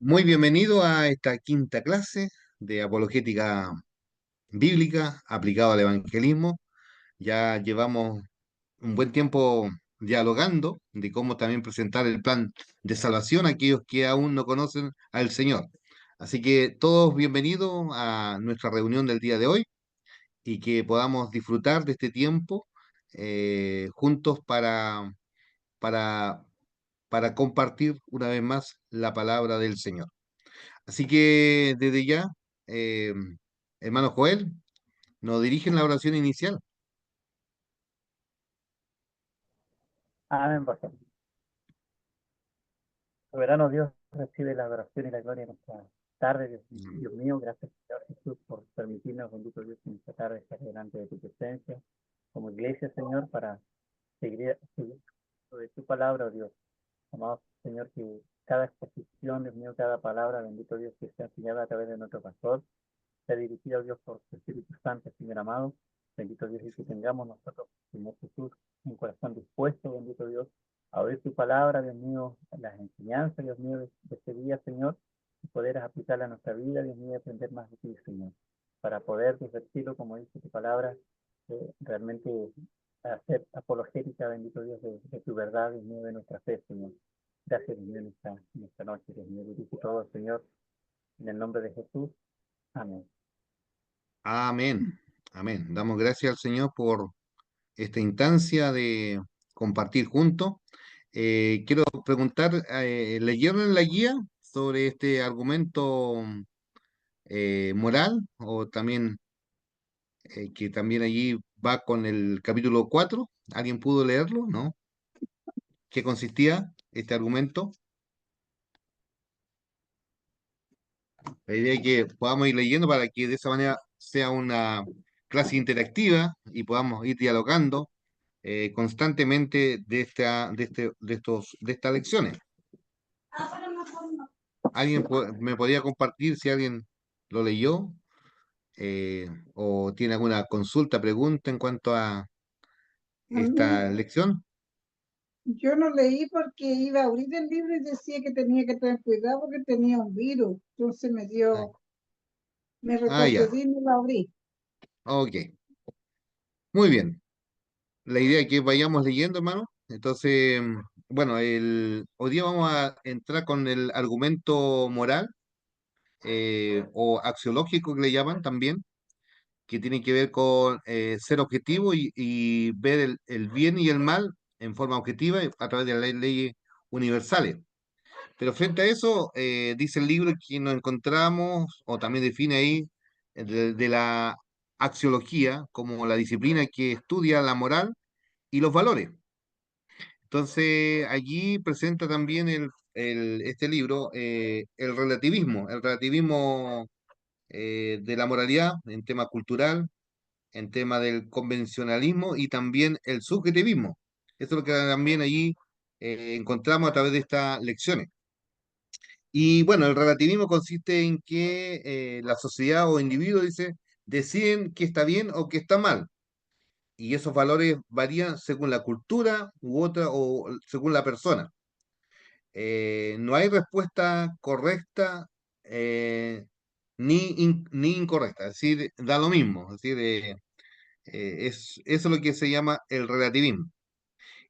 Muy bienvenido a esta quinta clase de apologética bíblica aplicada al evangelismo. Ya llevamos un buen tiempo dialogando de cómo también presentar el plan de salvación a aquellos que aún no conocen al Señor. Así que todos bienvenidos a nuestra reunión del día de hoy y que podamos disfrutar de este tiempo juntos para, para compartir una vez más la palabra del Señor. Así que desde ya, eh, hermano Joel, nos dirigen la oración inicial. Amén, pastor. Soberano Dios, recibe la adoración y la gloria en esta tarde, Dios mío. Gracias, Señor Jesús, por permitirnos, bendito Dios, en esta tarde estar delante de tu presencia como iglesia, Señor, para seguir sobre tu palabra, oh Dios. Amado Señor, que cada exposición, Dios mío, cada palabra, bendito Dios, que sea enseñada a través de nuestro pastor, sea dirigida, oh Dios, por tu Espíritu Santo, Señor amado. Bendito Dios, y que tengamos nosotros, Señor Jesús, un corazón dispuesto, bendito Dios, a oír tu palabra, Dios mío, las enseñanzas, Dios mío, de este día, Señor, y poder aplicarla a nuestra vida, Dios mío, y aprender más de ti, Señor, para poder, desde el cielo, como dice tu palabra, realmente hacer apologética, bendito Dios, de tu verdad, Dios mío, de nuestra fe, Señor. Gracias, Dios mío, en esta noche, Dios mío, dirige todo, Señor, en el nombre de Jesús. Amén. Amén. Amén. Damos gracias al Señor por esta instancia de compartir juntos. Quiero preguntar, ¿leyeron en la guía sobre este argumento moral o también que también allí va con el capítulo 4? ¿Alguien pudo leerlo? ¿No? ¿Qué consistía este argumento? La idea es que podamos ir leyendo para que de esa manera sea una clase interactiva y podamos ir dialogando constantemente de estas lecciones. ¿Me podría compartir si alguien lo leyó o tiene alguna consulta, pregunta en cuanto a A mí, esta lección? yo no leí porque iba a abrir el libro y decía que tenía que tener cuidado porque tenía un virus. Entonces Ah, me ya, retrocedí y no lo abrí. ok, muy bien. La idea es que vayamos leyendo, hermano. Entonces, bueno, hoy día vamos a entrar con el argumento moral o axiológico que le llaman también, que tiene que ver con ser objetivo y ver el bien y el mal en forma objetiva a través de las leyes universales. Pero frente a eso, dice el libro que nos encontramos, o también define ahí, de la axiología como la disciplina que estudia la moral y los valores. Entonces, allí presenta también este libro el relativismo de la moralidad en tema cultural, en tema del convencionalismo y también el subjetivismo. Eso es lo que también allí encontramos a través de estas lecciones. Y bueno, el relativismo consiste en que la sociedad o individuo, dice, deciden qué está bien o qué está mal. Y esos valores varían según la cultura u otra o según la persona. No hay respuesta correcta ni incorrecta, es decir, da lo mismo, es decir, eso es lo que se llama el relativismo.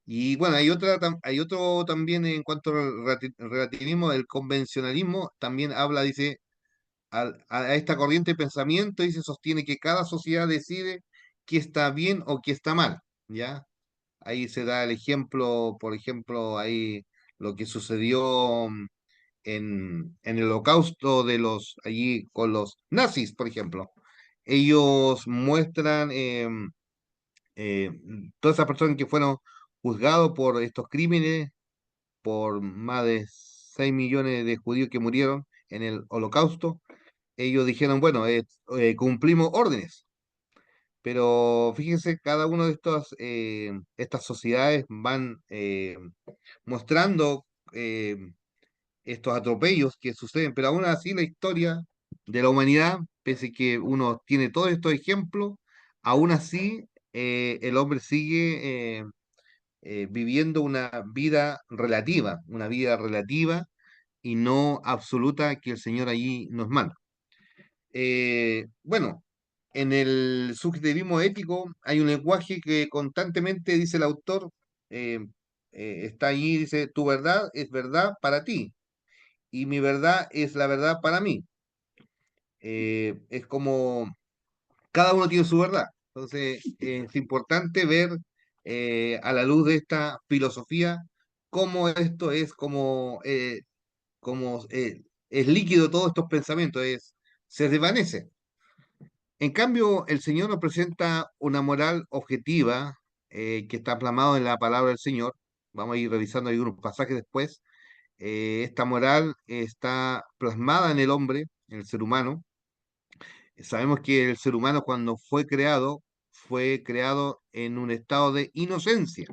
Y bueno, hay otro también en cuanto al relativismo, el convencionalismo, también habla, dice, a esta corriente de pensamiento, dice, sostiene que cada sociedad decide qué está bien o qué está mal, ¿ya? Ahí se da el ejemplo, por ejemplo, ahí lo que sucedió en el holocausto allí con los nazis, por ejemplo. Ellos muestran eh, todas esas personas que fueron juzgados por estos crímenes, por más de 6 millones de judíos que murieron en el holocausto. Ellos dijeron, bueno, cumplimos órdenes. Pero fíjense, cada uno de estas sociedades van mostrando estos atropellos que suceden, pero aún así la historia de la humanidad, pese que uno tiene todos estos ejemplos, aún así el hombre sigue viviendo una vida relativa y no absoluta que el Señor allí nos manda. Bueno, en el subjetivismo ético hay un lenguaje que constantemente dice el autor, eh, está allí, dice, tu verdad es verdad para ti y mi verdad es la verdad para mí. Es como cada uno tiene su verdad. Entonces, es importante ver a la luz de esta filosofía cómo esto es, como es líquido todos estos pensamientos, se desvanece. En cambio, el Señor nos presenta una moral objetiva que está plasmado en la palabra del Señor. Vamos a ir revisando algunos pasajes después. Esta moral está plasmada en el hombre, en el ser humano. Sabemos que el ser humano cuando fue creado en un estado de inocencia.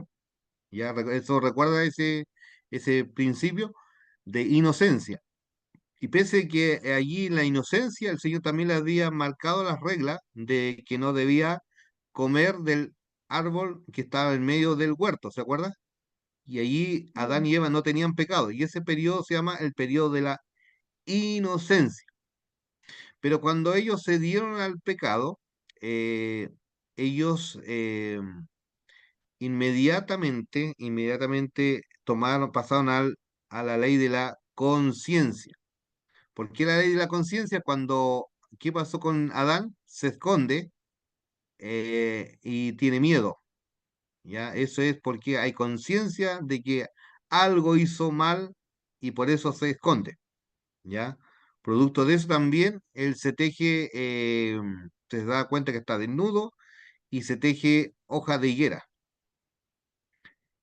¿Ya? Eso recuerda ese principio de inocencia. Y pese que allí en la inocencia el Señor también le había marcado las reglas de que no debía comer del árbol que estaba en medio del huerto, ¿se acuerda? Y allí Adán y Eva no tenían pecado. Y ese periodo se llama el periodo de la inocencia. Pero cuando ellos se dieron al pecado, eh, ellos inmediatamente pasaron a la ley de la conciencia. ¿Por qué la ley de la conciencia? ¿Qué pasó con Adán? Se esconde y tiene miedo, ¿ya? Eso es porque hay conciencia de que algo hizo mal y por eso se esconde, ¿ya? Producto de eso también, él se teje, se da cuenta que está desnudo y se teje hoja de higuera.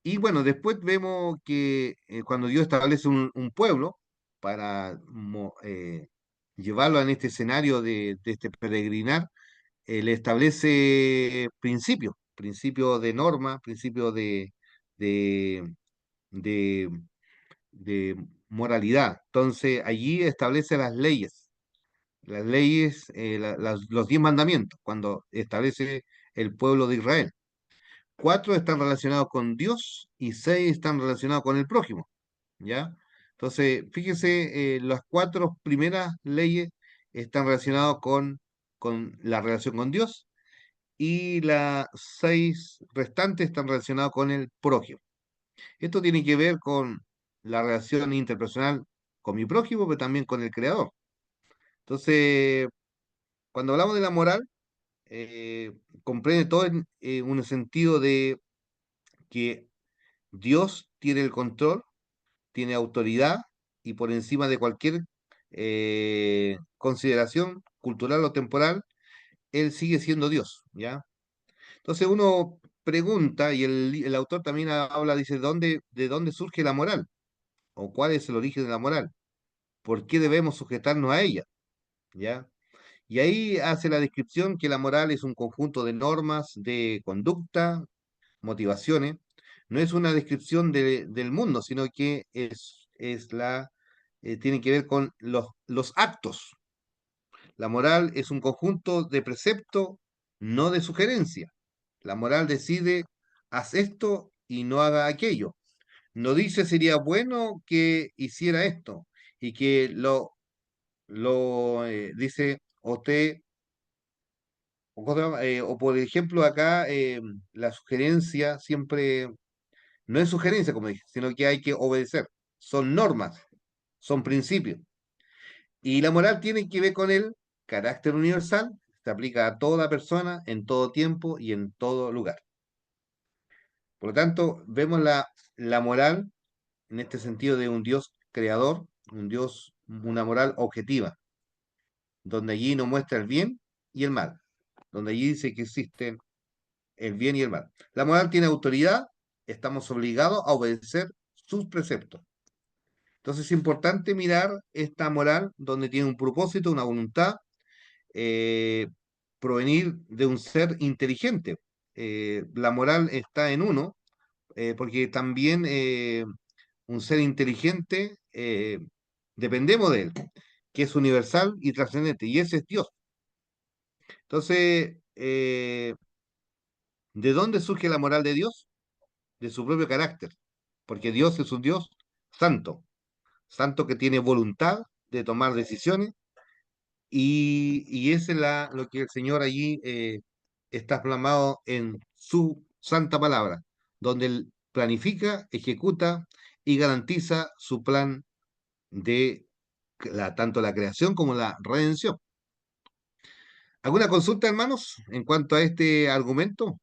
Y bueno, después vemos que cuando Dios establece un pueblo para llevarlo en este escenario de este peregrinar, le establece principios de norma, principios de, de, de moralidad. Entonces allí establece las leyes, los 10 mandamientos, cuando establece el pueblo de Israel. 4 están relacionados con Dios y 6 están relacionados con el prójimo, ¿ya? Entonces, fíjese, las 4 primeras leyes están relacionadas con la relación con Dios y las 6 restantes están relacionadas con el prójimo. Esto tiene que ver con la relación interpersonal con mi prójimo, pero también con el Creador. Entonces, cuando hablamos de la moral, eh, comprende todo en un sentido de que Dios tiene el control, tiene autoridad y por encima de cualquier consideración cultural o temporal, Él sigue siendo Dios, ¿ya? Entonces uno pregunta, y el autor también habla, dice, ¿de dónde surge la moral? ¿O cuál es el origen de la moral? ¿Por qué debemos sujetarnos a ella? ¿Ya? Y ahí hace la descripción que la moral es un conjunto de normas, de conducta, motivaciones. No es una descripción del mundo, sino que tiene que ver con los actos. La moral es un conjunto de preceptos, no de sugerencia. La moral decide, haz esto y no haga aquello. No dice sería bueno que hiciera esto y que lo dice o por ejemplo acá la sugerencia siempre no es sugerencia, como dije, sino que hay que obedecer. Son normas, son principios. Y la moral tiene que ver con el carácter universal, se aplica a toda persona, en todo tiempo y en todo lugar. Por lo tanto, vemos la moral en este sentido de un Dios creador, una moral objetiva, donde allí nos muestra el bien y el mal, donde allí dice que existen el bien y el mal. La moral tiene autoridad, estamos obligados a obedecer sus preceptos. Entonces es importante mirar esta moral donde tiene un propósito, una voluntad, eh, provenir de un ser inteligente. La moral está en uno, porque también un ser inteligente dependemos de él, que es universal y trascendente, y ese es Dios. Entonces, ¿de dónde surge la moral de Dios? De su propio carácter, porque Dios es un Dios santo. santo que tiene voluntad de tomar decisiones, y eso es lo que el Señor allí está plasmado en su santa palabra, donde Él planifica, ejecuta y garantiza su plan de tanto la creación como la redención. ¿Alguna consulta, hermanos, en cuanto a este argumento?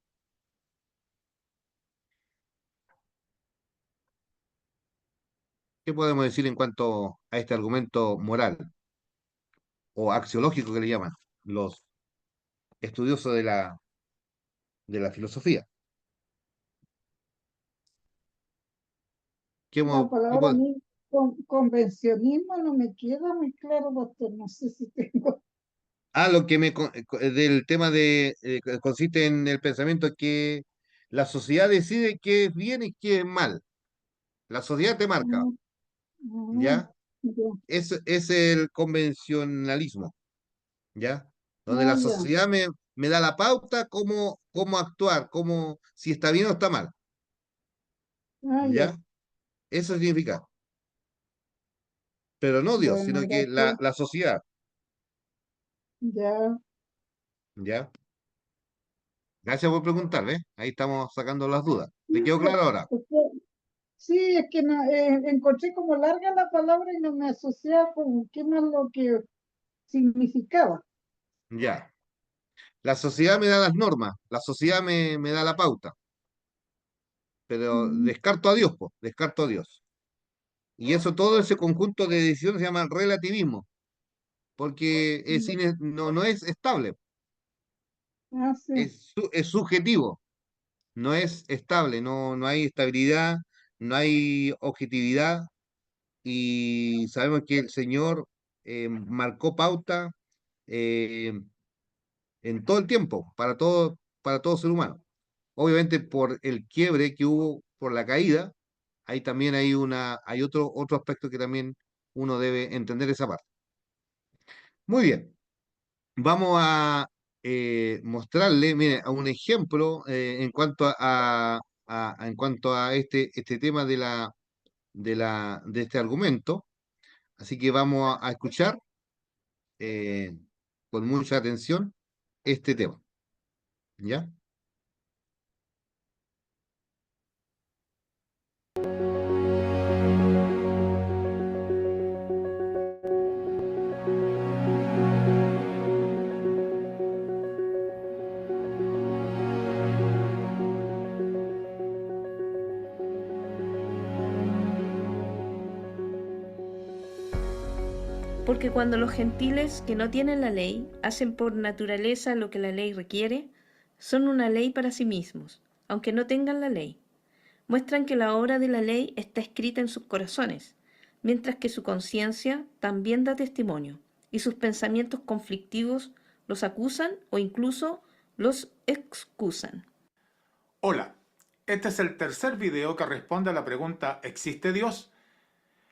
¿Qué podemos decir en cuanto a este argumento moral o axiológico que le llaman los estudiosos de la filosofía? ¿Qué, La mo- qué palabra a pod- mí, convencionismo, no me queda muy claro, pastor. No sé si tengo. lo que del tema que consiste en el pensamiento que la sociedad decide qué es bien y qué es mal. La sociedad te marca, Ah, ah, ¿ya? ya, Es el convencionalismo, ¿ya? Donde ah, la ya, sociedad me da la pauta cómo actuar, si está bien o está mal, ah, ¿ya? ya. Eso significa, pero no Dios, Bueno, sino que la, gracias. la sociedad, Ya. ¿ya? Gracias por preguntar, ¿ves? Ahí estamos sacando las dudas. Sí, ¿Le quedó claro ahora? sí, es que encontré como larga la palabra y no me asociaba con qué más lo que significaba. Ya. La sociedad me da las normas, la sociedad me da la pauta, pero Mm, descarto a Dios, pues, descarto a Dios. Y eso, todo ese conjunto de decisiones se llama relativismo, porque ya. no es estable, Ah, sí, es subjetivo, no es estable, no hay estabilidad, no hay objetividad, y sabemos que el Señor marcó pauta eh, en todo el tiempo, para todo ser humano. Obviamente por el quiebre que hubo por la caída, ahí también hay otro aspecto que también uno debe entender esa parte. Muy bien, vamos a mostrarle, mire, a un ejemplo en cuanto a este tema de este argumento. Así que vamos a escuchar eh, con mucha atención este tema, ¿ya? Porque cuando los gentiles que no tienen la ley hacen por naturaleza lo que la ley requiere, son una ley para sí mismos, aunque no tengan la ley. Muestran que la obra de la ley está escrita en sus corazones, mientras que su conciencia también da testimonio, y sus pensamientos conflictivos los acusan o incluso los excusan. Hola, este es el tercer video que responde a la pregunta ¿existe Dios?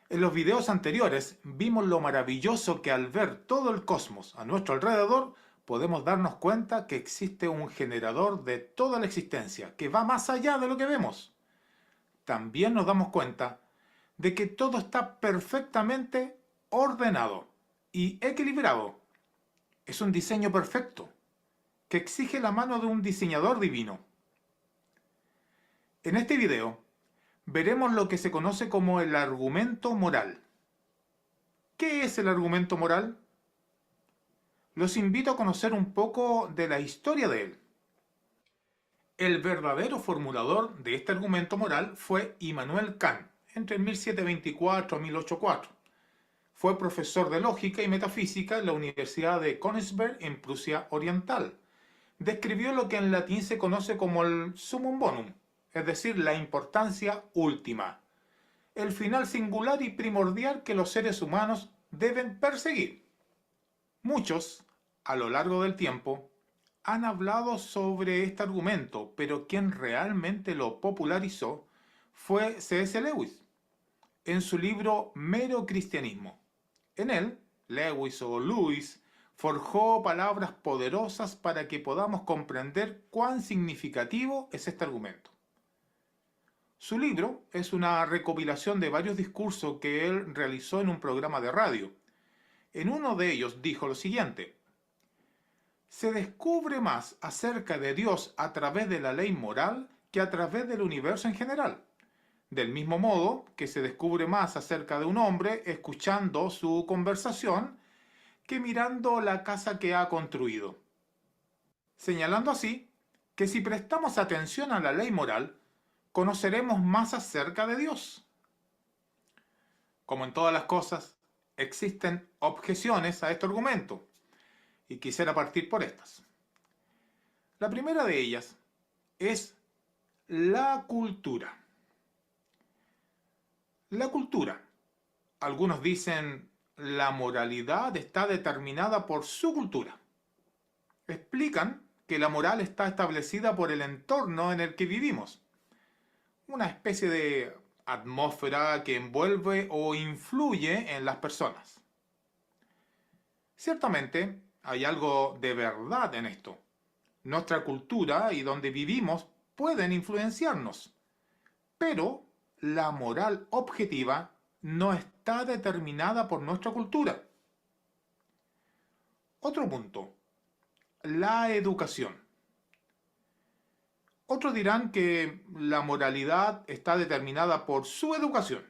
En los videos anteriores vimos lo maravilloso que al ver todo el cosmos a nuestro alrededor podemos darnos cuenta que existe un generador de toda la existencia que va más allá de lo que vemos. También nos damos cuenta de que todo está perfectamente ordenado y equilibrado. Es un diseño perfecto que exige la mano de un diseñador divino. En este video veremos lo que se conoce como el argumento moral. ¿Qué es el argumento moral? Los invito a conocer un poco de la historia de él. El verdadero formulador de este argumento moral fue Immanuel Kant, entre 1724 y 1804. Fue profesor de lógica y metafísica en la Universidad de Königsberg en Prusia Oriental. Describió lo que en latín se conoce como el summum bonum, es decir, la importancia última, el final singular y primordial que los seres humanos deben perseguir. Muchos, a lo largo del tiempo, han hablado sobre este argumento, pero quien realmente lo popularizó fue C.S. Lewis, en su libro Mero Cristianismo. En él, Lewis forjó palabras poderosas para que podamos comprender cuán significativo es este argumento. Su libro es una recopilación de varios discursos que él realizó en un programa de radio. En uno de ellos dijo lo siguiente: se descubre más acerca de Dios a través de la ley moral que a través del universo en general. Del mismo modo que se descubre más acerca de un hombre escuchando su conversación que mirando la casa que ha construido. Señalando así que si prestamos atención a la ley moral, conoceremos más acerca de Dios. Como en todas las cosas, existen objeciones a este argumento, y quisiera partir por estas. La primera de ellas es la cultura. La cultura. Algunos dicen la moralidad está determinada por su cultura. Explican que la moral está establecida por el entorno en el que vivimos. Una especie de atmósfera que envuelve o influye en las personas. Ciertamente, hay algo de verdad en esto. Nuestra cultura y donde vivimos pueden influenciarnos, pero la moral objetiva no está determinada por nuestra cultura. Otro punto, la educación. Otros dirán que la moralidad está determinada por su educación.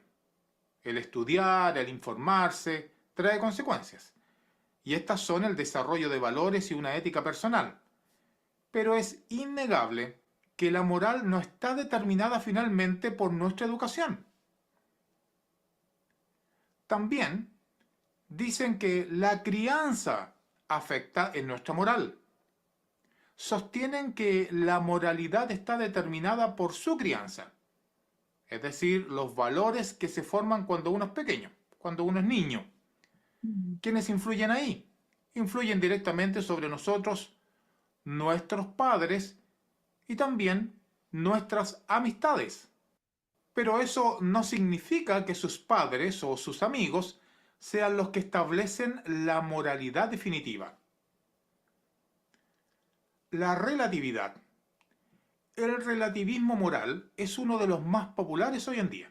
El estudiar, el informarse, trae consecuencias. Y estas son el desarrollo de valores y una ética personal. Pero es innegable que la moral no está determinada finalmente por nuestra educación. También dicen que la crianza afecta en nuestra moral. Sostienen que la moralidad está determinada por su crianza, es decir, los valores que se forman cuando uno es pequeño, cuando uno es niño. ¿Quiénes influyen ahí? Influyen directamente sobre nosotros, nuestros padres y también nuestras amistades. Pero eso no significa que sus padres o sus amigos sean los que establecen la moralidad definitiva. La relatividad. El relativismo moral es uno de los más populares hoy en día.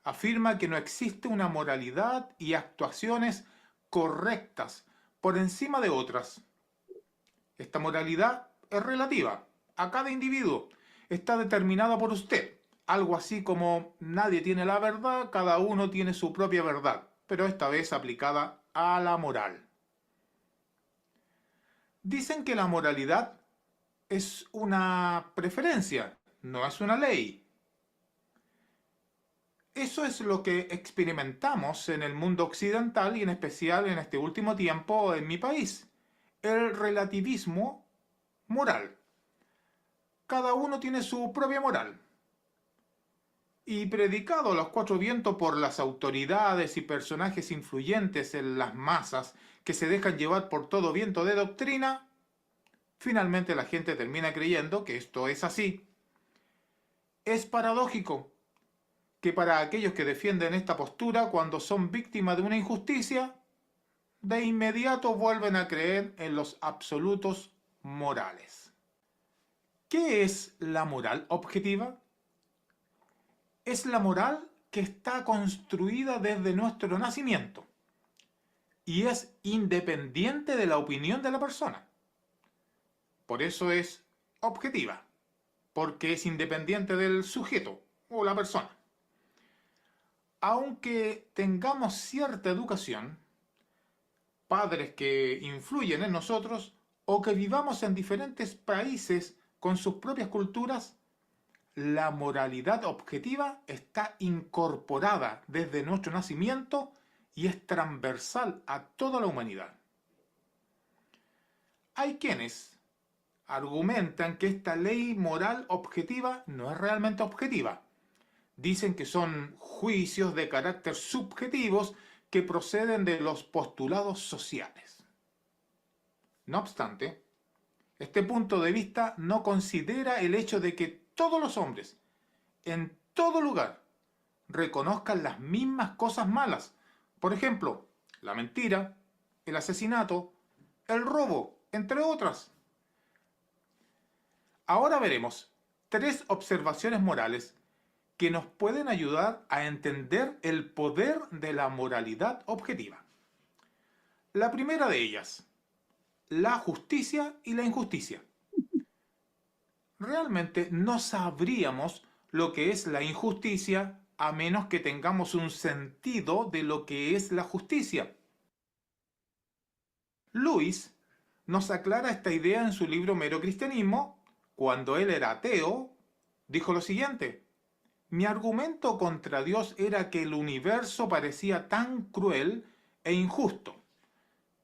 Afirma que no existe una moralidad y actuaciones correctas por encima de otras. Esta moralidad es relativa a cada individuo. Está determinada por usted. Algo así como nadie tiene la verdad, cada uno tiene su propia verdad, pero esta vez aplicada a la moral. Dicen que la moralidad es una preferencia, no es una ley. Eso es lo que experimentamos en el mundo occidental y en especial en este último tiempo en mi país. El relativismo moral. Cada uno tiene su propia moral. Y predicado a los cuatro vientos por las autoridades y personajes influyentes en las masas que se dejan llevar por todo viento de doctrina, finalmente la gente termina creyendo que esto es así. Es paradójico que para aquellos que defienden esta postura, cuando son víctimas de una injusticia, de inmediato vuelven a creer en los absolutos morales. ¿Qué es la moral objetiva? Es la moral que está construida desde nuestro nacimiento y es independiente de la opinión de la persona. Por eso es objetiva, porque es independiente del sujeto o la persona. Aunque tengamos cierta educación, padres que influyen en nosotros o que vivamos en diferentes países con sus propias culturas, la moralidad objetiva está incorporada desde nuestro nacimiento y es transversal a toda la humanidad. Hay quienes argumentan que esta ley moral objetiva no es realmente objetiva. Dicen que son juicios de carácter subjetivos que proceden de los postulados sociales. No obstante, este punto de vista no considera el hecho de que todos los hombres, en todo lugar, reconozcan las mismas cosas malas. Por ejemplo, la mentira, el asesinato, el robo, entre otras. Ahora veremos 3 observaciones morales que nos pueden ayudar a entender el poder de la moralidad objetiva. La primera de ellas, la justicia y la injusticia. Realmente no sabríamos lo que es la injusticia a menos que tengamos un sentido de lo que es la justicia. Lewis nos aclara esta idea en su libro Mero Cristianismo. Cuando él era ateo, dijo lo siguiente: mi argumento contra Dios era que el universo parecía tan cruel e injusto.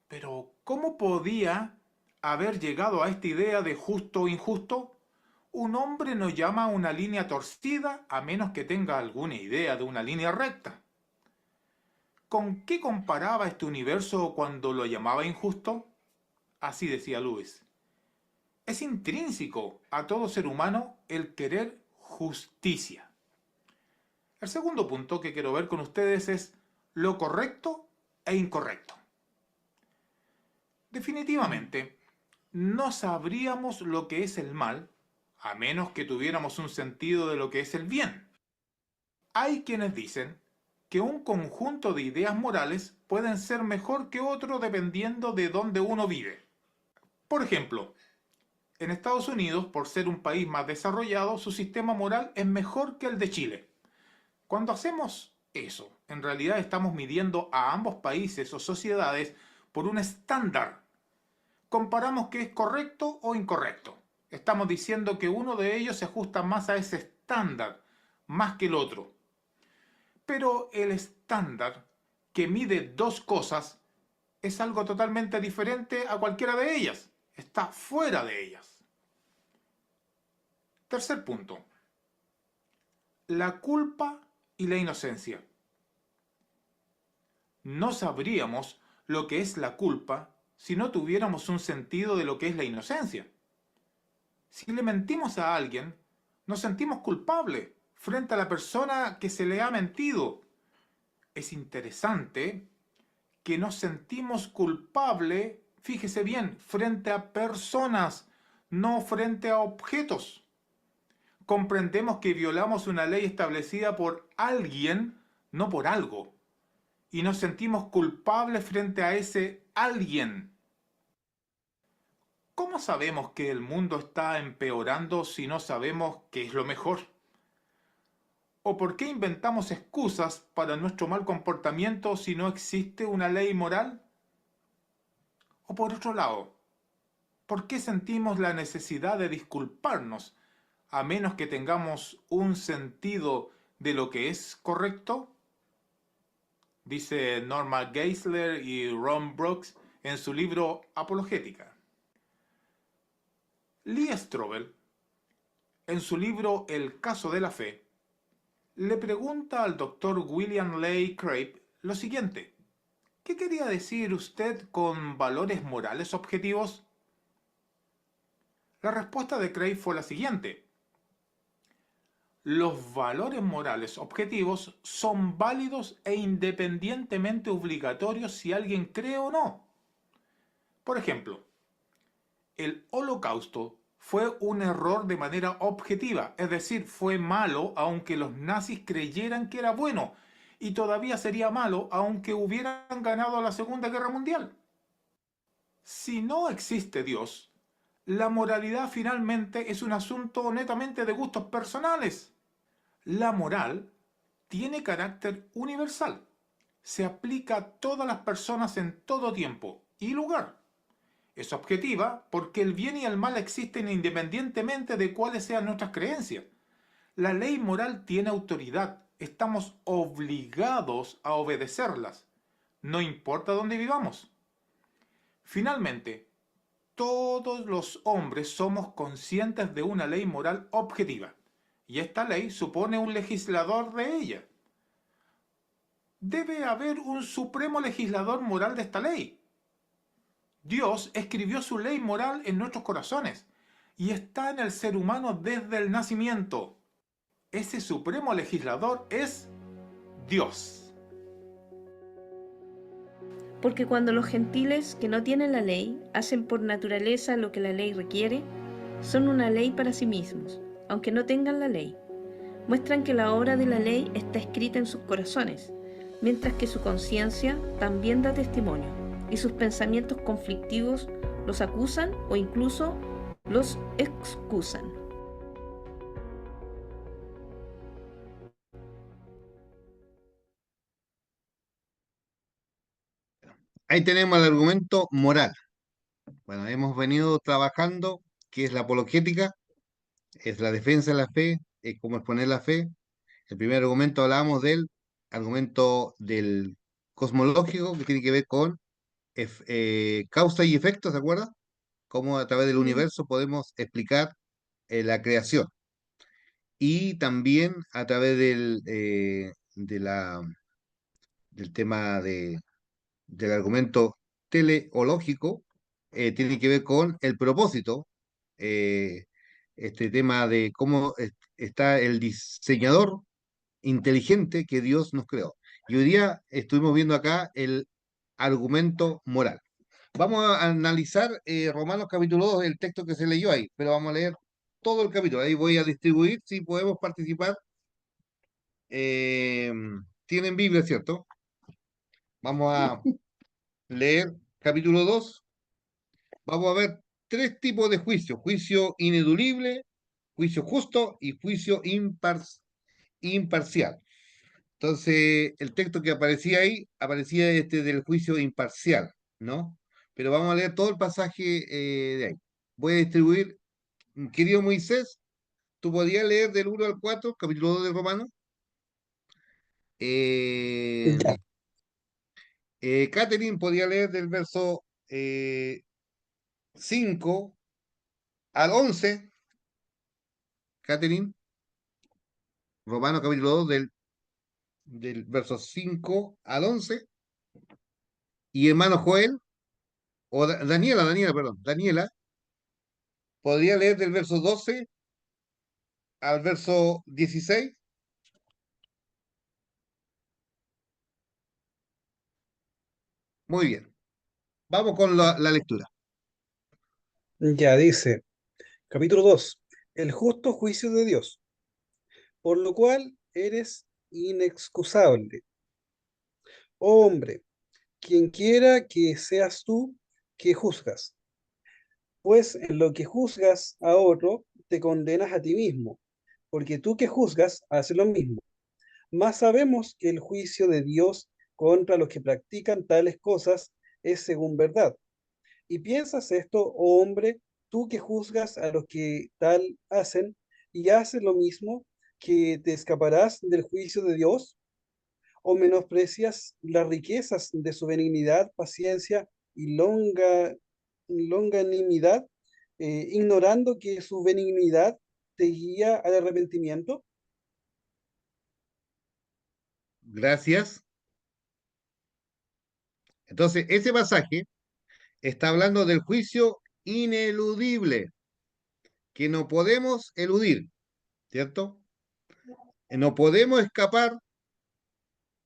Pero, ¿cómo podía haber llegado a esta idea de justo o injusto? Un hombre no llama a una línea torcida a menos que tenga alguna idea de una línea recta. ¿Con qué comparaba este universo cuando lo llamaba injusto? Así decía Lewis. Es intrínseco a todo ser humano el querer justicia. El segundo punto que quiero ver con ustedes es lo correcto e incorrecto. Definitivamente, no sabríamos lo que es el mal a menos que tuviéramos un sentido de lo que es el bien. Hay quienes dicen que un conjunto de ideas morales pueden ser mejor que otro dependiendo de dónde uno vive. Por ejemplo, en Estados Unidos, por ser un país más desarrollado, su sistema moral es mejor que el de Chile. Cuando hacemos eso, en realidad estamos midiendo a ambos países o sociedades por un estándar. Comparamos qué es correcto o incorrecto. Estamos diciendo que uno de ellos se ajusta más a ese estándar, más que el otro. Pero el estándar que mide dos cosas es algo totalmente diferente a cualquiera de ellas. Está fuera de ellas. Tercer punto. La culpa y la inocencia. No sabríamos lo que es la culpa si no tuviéramos un sentido de lo que es la inocencia. Si le mentimos a alguien, nos sentimos culpables frente a la persona que se le ha mentido. Es interesante que nos sentimos culpables, fíjese bien, frente a personas, no frente a objetos. Comprendemos que violamos una ley establecida por alguien, no por algo. Y nos sentimos culpables frente a ese alguien. ¿Cómo sabemos que el mundo está empeorando si no sabemos qué es lo mejor? ¿O por qué inventamos excusas para nuestro mal comportamiento si no existe una ley moral? O por otro lado, ¿por qué sentimos la necesidad de disculparnos a menos que tengamos un sentido de lo que es correcto? Dice Norma Geisler y Ron Brooks en su libro Apologética. Lee Strobel, en su libro El caso de la fe, le pregunta al doctor William Lane Craig lo siguiente: ¿qué quería decir usted con valores morales objetivos? La respuesta de Craig fue la siguiente: los valores morales objetivos son válidos e independientemente obligatorios si alguien cree o no. Por ejemplo, el Holocausto fue un error de manera objetiva, es decir, fue malo aunque los nazis creyeran que era bueno, y todavía sería malo aunque hubieran ganado la Segunda Guerra Mundial. Si no existe Dios, la moralidad finalmente es un asunto netamente de gustos personales. La moral tiene carácter universal, se aplica a todas las personas en todo tiempo y lugar. Es objetiva porque el bien y el mal existen independientemente de cuáles sean nuestras creencias. La ley moral tiene autoridad. Estamos obligados a obedecerlas, no importa dónde vivamos. Finalmente, todos los hombres somos conscientes de una ley moral objetiva, y esta ley supone un legislador de ella. Debe haber un supremo legislador moral de esta ley. Dios escribió su ley moral en nuestros corazones y está en el ser humano desde el nacimiento. Ese supremo legislador es Dios. Porque cuando los gentiles que no tienen la ley hacen por naturaleza lo que la ley requiere, son una ley para sí mismos, aunque no tengan la ley. muestran que la obra de la ley está escrita en sus corazones, mientras que su conciencia también da testimonio, y sus pensamientos conflictivos los acusan o incluso los excusan. Ahí tenemos el argumento moral. Bueno, hemos venido trabajando, que es la apologética, es la defensa de la fe, es cómo exponer la fe. El primer argumento hablábamos del argumento del cosmológico, que tiene que ver con causa y efecto, ¿se acuerdan? Cómo a través del Sí. universo podemos explicar la creación. Y también a través del tema del argumento teleológico, tiene que ver con el propósito, eh, este tema de cómo está el diseñador inteligente que Dios nos creó. Y hoy día estuvimos viendo acá el argumento moral. Vamos a analizar Romanos capítulo 2, el texto que se leyó ahí, pero vamos a leer todo el capítulo. Ahí voy a distribuir, si podemos participar. Eh, Tienen Biblia, ¿cierto? Vamos a leer capítulo 2. Vamos a ver tres tipos de juicio: juicio ineludible, juicio justo y juicio imparcial. Entonces, el texto que aparecía ahí, aparecía este del juicio imparcial, ¿no? Pero vamos a leer todo el pasaje de ahí. Voy a distribuir, querido Moisés, ¿tú podías leer del 1 al 4, capítulo 2 de Romanos? Eh, Ya, Catherine podía leer del verso 5 al 11. Catherine, Romanos capítulo 2 del verso 5 al 11. Y hermano Joel, o Daniela, Daniela, podría leer del verso 12 al verso 16. Muy bien, vamos con la lectura. ya dice, capítulo 2, el justo juicio de Dios, por lo cual eres inexcusable. Oh hombre, quien quiera que seas tú que juzgas, pues en lo que juzgas a otro, te condenas a ti mismo, porque tú que juzgas haces lo mismo. Mas sabemos que el juicio de Dios contra los que practican tales cosas es según verdad. Y piensas esto, oh hombre, tú que juzgas a los que tal hacen y haces lo mismo, que te escaparás del juicio de Dios, o menosprecias las riquezas de su benignidad, paciencia y longanimidad, ignorando que su benignidad te guía al arrepentimiento. Gracias. Entonces, ese pasaje está hablando del juicio ineludible, que no podemos eludir, ¿cierto? No podemos escapar,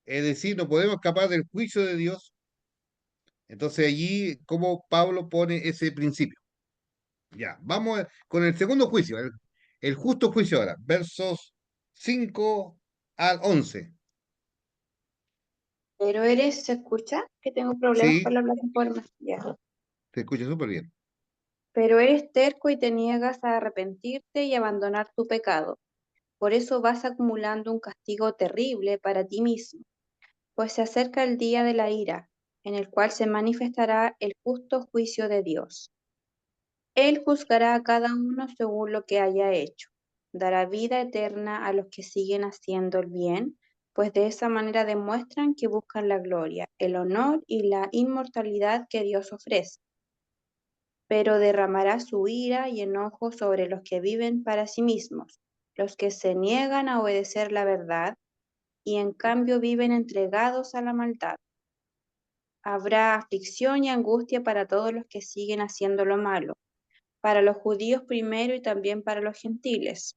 es decir, no podemos escapar del juicio de Dios. Entonces allí, como Pablo pone ese principio. Ya, vamos con el segundo juicio, el justo juicio ahora, versos 5 al 11. Pero eres, ¿se escucha? Que tengo problemas con Sí, la plataforma. Ya. se escucha súper bien. Pero eres terco y te niegas a arrepentirte y abandonar tu pecado. Por eso vas acumulando un castigo terrible para ti mismo, pues se acerca el día de la ira, en el cual se manifestará el justo juicio de Dios. Él juzgará a cada uno según lo que haya hecho. Dará vida eterna a los que siguen haciendo el bien, pues de esa manera demuestran que buscan la gloria, el honor y la inmortalidad que Dios ofrece. Pero derramará su ira y enojo sobre los que viven para sí mismos, los que se niegan a obedecer la verdad y en cambio viven entregados a la maldad. Habrá aflicción y angustia para todos los que siguen haciendo lo malo, para los judíos primero y también para los gentiles.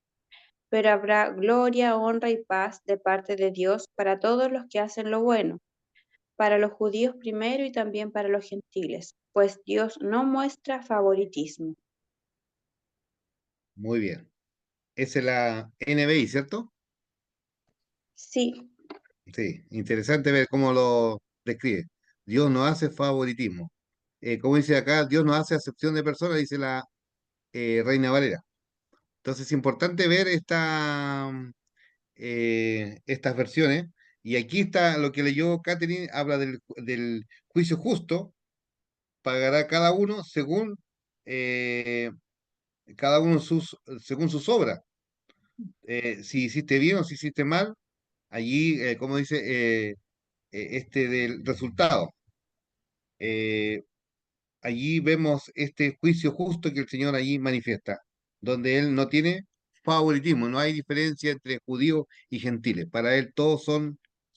Pero habrá gloria, honra y paz de parte de Dios para todos los que hacen lo bueno, para los judíos primero y también para los gentiles, pues Dios no muestra favoritismo. Muy bien. Esa es la NBI, ¿cierto? Sí, Sí, interesante ver cómo lo describe. Dios no hace favoritismo. Como dice acá, Dios no hace acepción de personas, dice la Reina Valera. Entonces es importante ver estas versiones. Y aquí está lo que leyó Catherine, habla del juicio justo, pagará eh, cada uno según sus obras. Si hiciste bien o si hiciste mal, allí, como dice, del resultado. Eh, Allí vemos este juicio justo que el Señor allí manifiesta, donde Él no tiene favoritismo, no hay diferencia entre judíos y gentiles. Para Él todos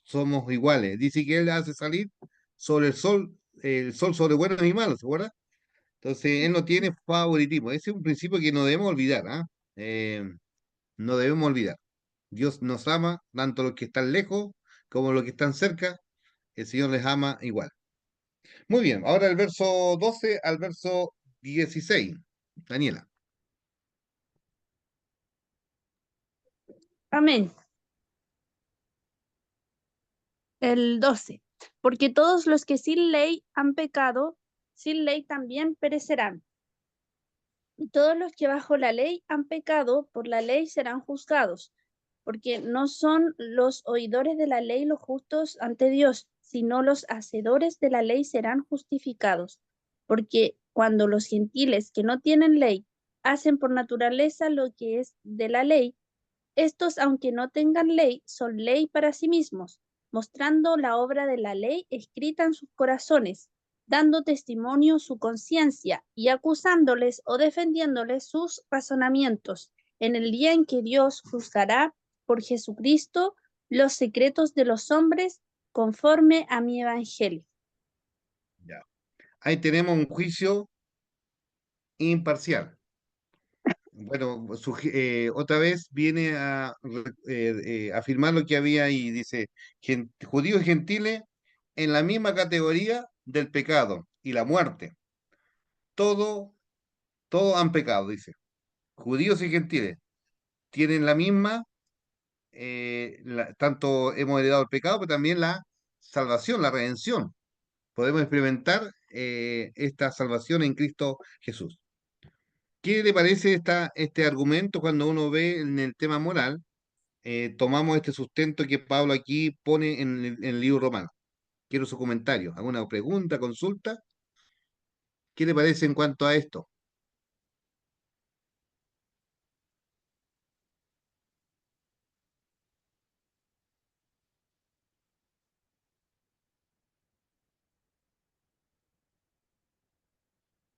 somos iguales. Dice que Él hace salir sobre el sol sobre buenos y malos, ¿se acuerda? Entonces Él no tiene favoritismo. Ese es un principio que no debemos olvidar, ¿ah? No debemos olvidar. Dios nos ama, tanto los que están lejos como los que están cerca, el Señor les ama igual. Muy bien, ahora el verso 12 al verso 16. Daniela. Amén. El 12. Porque todos los que sin ley han pecado, sin ley también perecerán. Y todos los que bajo la ley han pecado, por la ley serán juzgados. Porque no son los oidores de la ley los justos ante Dios, sino los hacedores de la ley serán justificados. Porque cuando los gentiles que no tienen ley hacen por naturaleza lo que es de la ley, estos, aunque no tengan ley, son ley para sí mismos, mostrando la obra de la ley escrita en sus corazones, dando testimonio su conciencia y acusándoles o defendiéndoles sus razonamientos, en el día en que Dios juzgará por Jesucristo los secretos de los hombres conforme a mi evangelio. Ya. Ahí tenemos un juicio imparcial. Bueno, otra vez viene a afirmar lo que había ahí. Dice, judíos y gentiles en la misma categoría del pecado y la muerte. Todo, todos han pecado, dice. Judíos y gentiles tienen la misma, tanto hemos heredado el pecado, pero también la salvación, la redención. Podemos experimentar esta salvación en Cristo Jesús. ¿Qué le parece este argumento cuando uno ve en el tema moral? Tomamos este sustento que Pablo aquí pone en el libro romano. Quiero su comentario. ¿Alguna pregunta, consulta? ¿Qué le parece en cuanto a esto?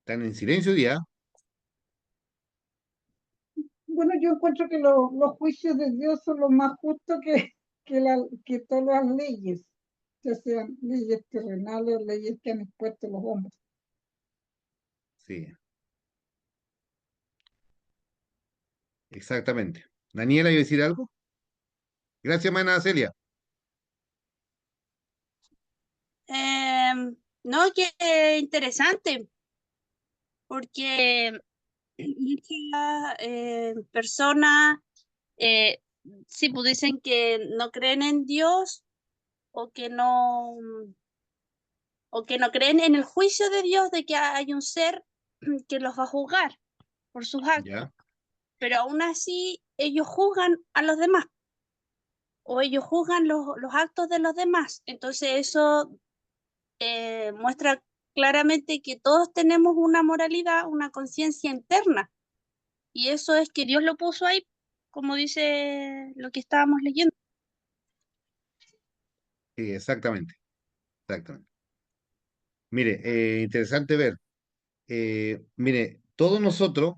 ¿Están en silencio ya? Bueno, yo encuentro que los juicios de Dios son los más justos que todas las leyes, ya sean leyes terrenales o leyes que han expuesto los hombres. Sí, exactamente. Daniela, ¿iba a decir algo? Gracias, mana Celia. No, qué interesante, porque muchas personas sí, pues dicen que no creen en Dios o que no, o que no creen en el juicio de Dios de que hay un ser que los va a juzgar por sus actos, Ya, pero aún así ellos juzgan a los demás o ellos juzgan los actos de los demás. Entonces eso muestra claramente que todos tenemos una moralidad, una conciencia interna, y eso es que Dios lo puso ahí, como dice lo que estábamos leyendo. sí, exactamente. Exactamente. Mire, interesante ver. Mire, todos nosotros,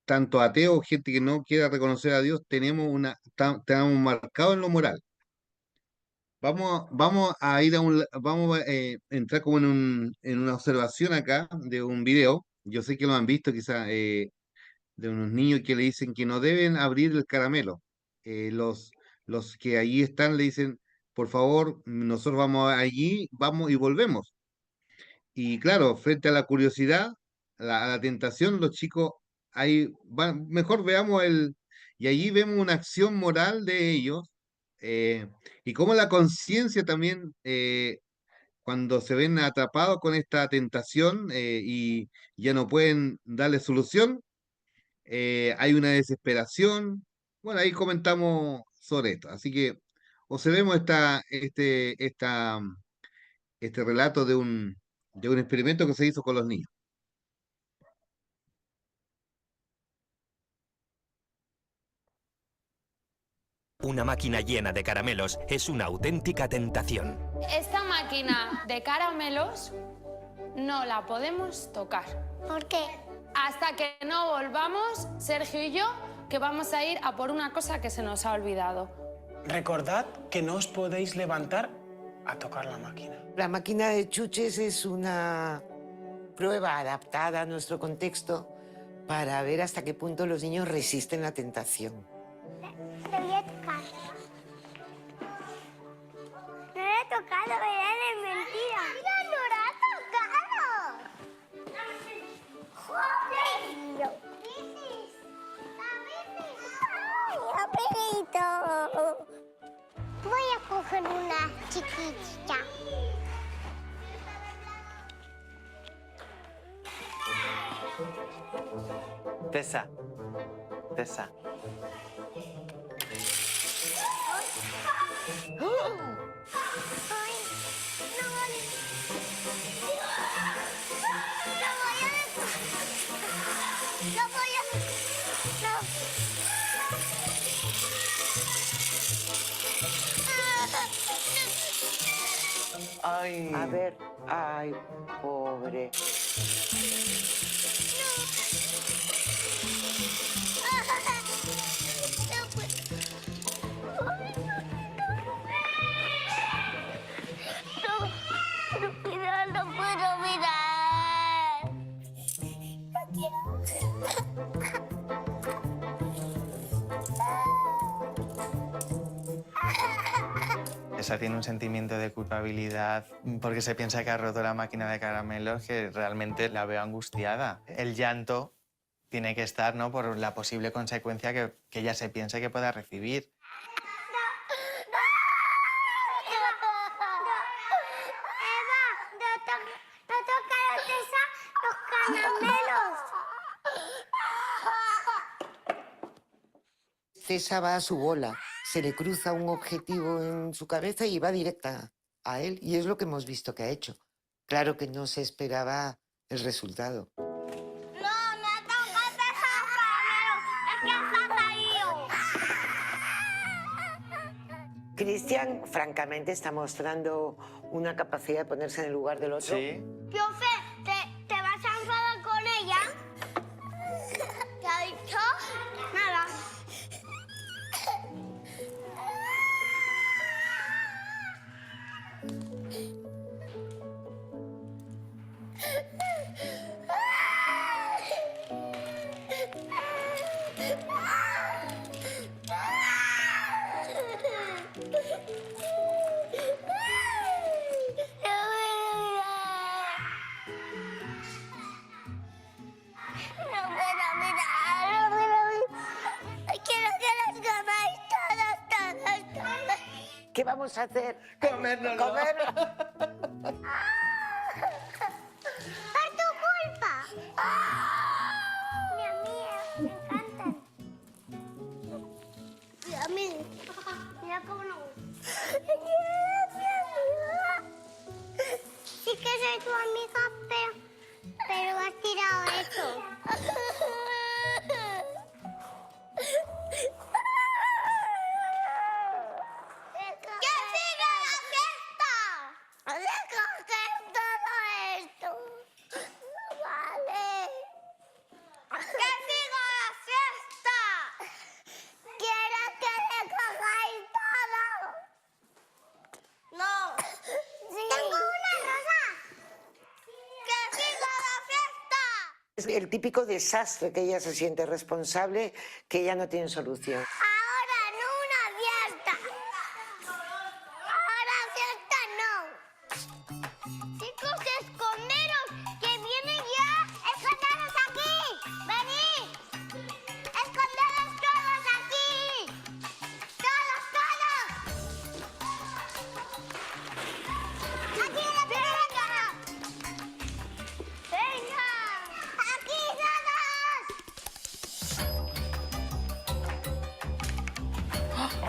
tanto ateos, gente que no quiera reconocer a Dios, estamos marcados en lo moral. Vamos a ir vamos a entrar como en una observación acá de un video. Yo sé que lo han visto quizás, de unos niños que le dicen que no deben abrir el caramelo. Los que allí están le dicen, por favor, nosotros vamos allí, vamos y volvemos. Y claro, frente a la curiosidad, a la tentación, los chicos ahí van, mejor veamos y allí vemos una acción moral de ellos, Eh, y cómo la conciencia también, cuando se ven atrapados con esta tentación y ya no pueden darle solución, hay una desesperación. Bueno, ahí comentamos sobre esto. Así que observemos este relato de un experimento que se hizo con los niños. Una máquina llena de caramelos es una auténtica tentación. Esta máquina de caramelos no la podemos tocar. ¿Por qué? Hasta que no volvamos, Sergio y yo, que vamos a ir a por una cosa que se nos ha olvidado. Recordad que no os podéis levantar a tocar la máquina. La máquina de chuches es una prueba adaptada a nuestro contexto para ver hasta qué punto los niños resisten la tentación. Te voy a tocar. No le he tocado, ¿verdad? Es mentira. ¡Mira, no lo ha tocado! ¡Joder! ¡Ay, amiguito! Voy a coger una chiquitita. Tessa. Tessa. Ay. A ver, ay, pobre. No puedo mirar. No quiero. Tessa tiene un sentimiento de culpabilidad porque se piensa que ha roto la máquina de caramelos, que realmente la veo angustiada. El llanto tiene que estar, ¿no?, por la posible consecuencia que ella se piense que pueda recibir. No tocaron los caramelos. Tessa va a su bola, se le cruza un objetivo en su cabeza y va directa a él. Y es lo que hemos visto que ha hecho. Claro que no se esperaba el resultado. Cristian, francamente, está mostrando una capacidad de ponerse en el lugar del otro. Sí. Profe, ¿te vas a enfadar con ella? ¿Te ha dicho? Nada. ¿Qué vamos a hacer? Comérnoslo. Comer. ¡Es tu culpa! Mira, me encantan. Mira, mira cómo no. Sí que soy tu amiga, pero has tirado eso. ¡Que siga la fiesta! ¡Recoger todo esto! ¡No vale! ¡Que siga la fiesta! ¡Quiero que recojáis todo! ¡No! Sí. ¡Tengo una rosa! ¡Que siga la fiesta! Es el típico desastre que ella se siente responsable, que ella no tiene solución. Ahora no una fiesta. Ahora fiesta no. Chicos, esconderos, que viene ya. Esconderos aquí. Venid. Esconderos todos aquí. Todos, todos.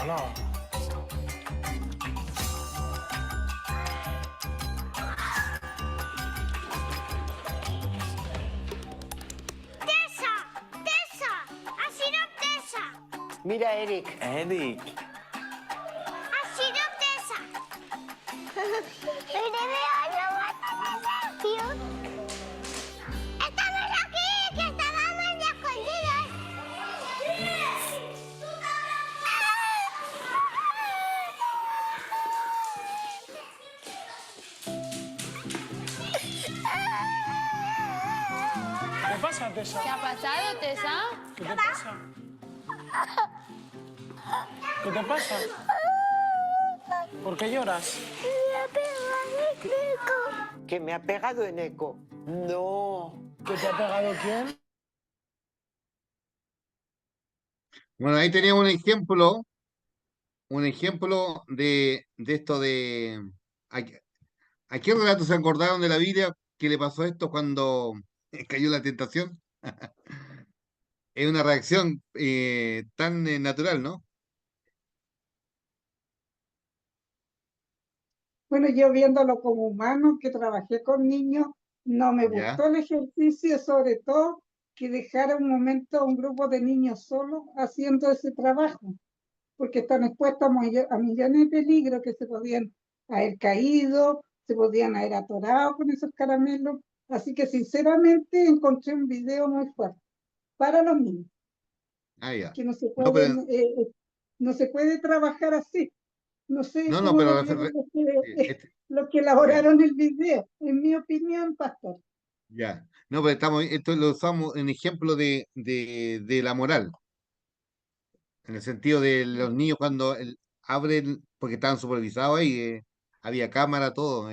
Hola. Tessa, Tessa, ha sido Tessa, Mira, Eric. Eric. ha sido Tessa. El de lo matan a Sergio. Estamos aquí, que estábamos de escondidas. ¿Qué pasa, Tessa? ¿Qué ha pasado, Tessa? ¿Qué te pasa? ¿Qué te pasa? ¿Por qué lloras? Me ha pegado el Nico. Que me ha pegado en eco. No. ¿Qué te ha pegado quién? Bueno, ahí teníamos un ejemplo de esto de... ¿A qué relato se acordaron de la Biblia que le pasó esto cuando cayó la tentación? Es una reacción tan natural, ¿no? Bueno, yo viéndolo como humano, que trabajé con niños, no me Ya, gustó el ejercicio, sobre todo que dejara un momento a un grupo de niños solos haciendo ese trabajo, porque están expuestos a millones de peligros que se podían haber caído, se podían haber atorado con esos caramelos. Así que sinceramente encontré un video muy fuerte para los niños, ya. que no se No, pueden, no se puede trabajar así. No sé no, cómo pero lo vieron este, los que ya, elaboraron el video. En mi opinión, pastor. ya. No, pero esto lo usamos en ejemplo de la moral, en el sentido de los niños cuando abren, porque estaban supervisados ahí, había cámara, todo.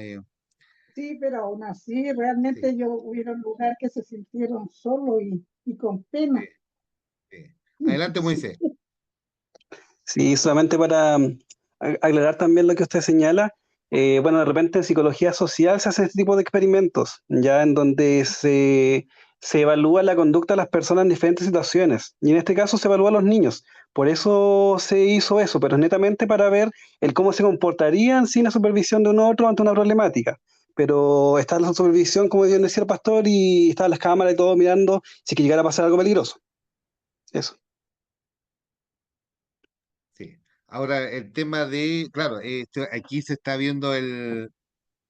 Sí, pero aún así, Sí, realmente yo hubieron lugar que se sintieron solos y con sí, pena. sí. Adelante, Moisés. Sí, solamente para aclarar también lo que usted señala, bueno, de repente en psicología social se hace este tipo de experimentos, ya en donde se evalúa la conducta de las personas en diferentes situaciones, y en este caso se evalúa a los niños. Por eso se hizo eso, pero es netamente para ver el cómo se comportarían sin la supervisión de un otro ante una problemática. Pero está la supervisión, como bien decía el pastor, y estaban las cámaras y todo mirando si es que llegara a pasar algo peligroso. Eso. Sí. Ahora, el tema de, claro, aquí se está viendo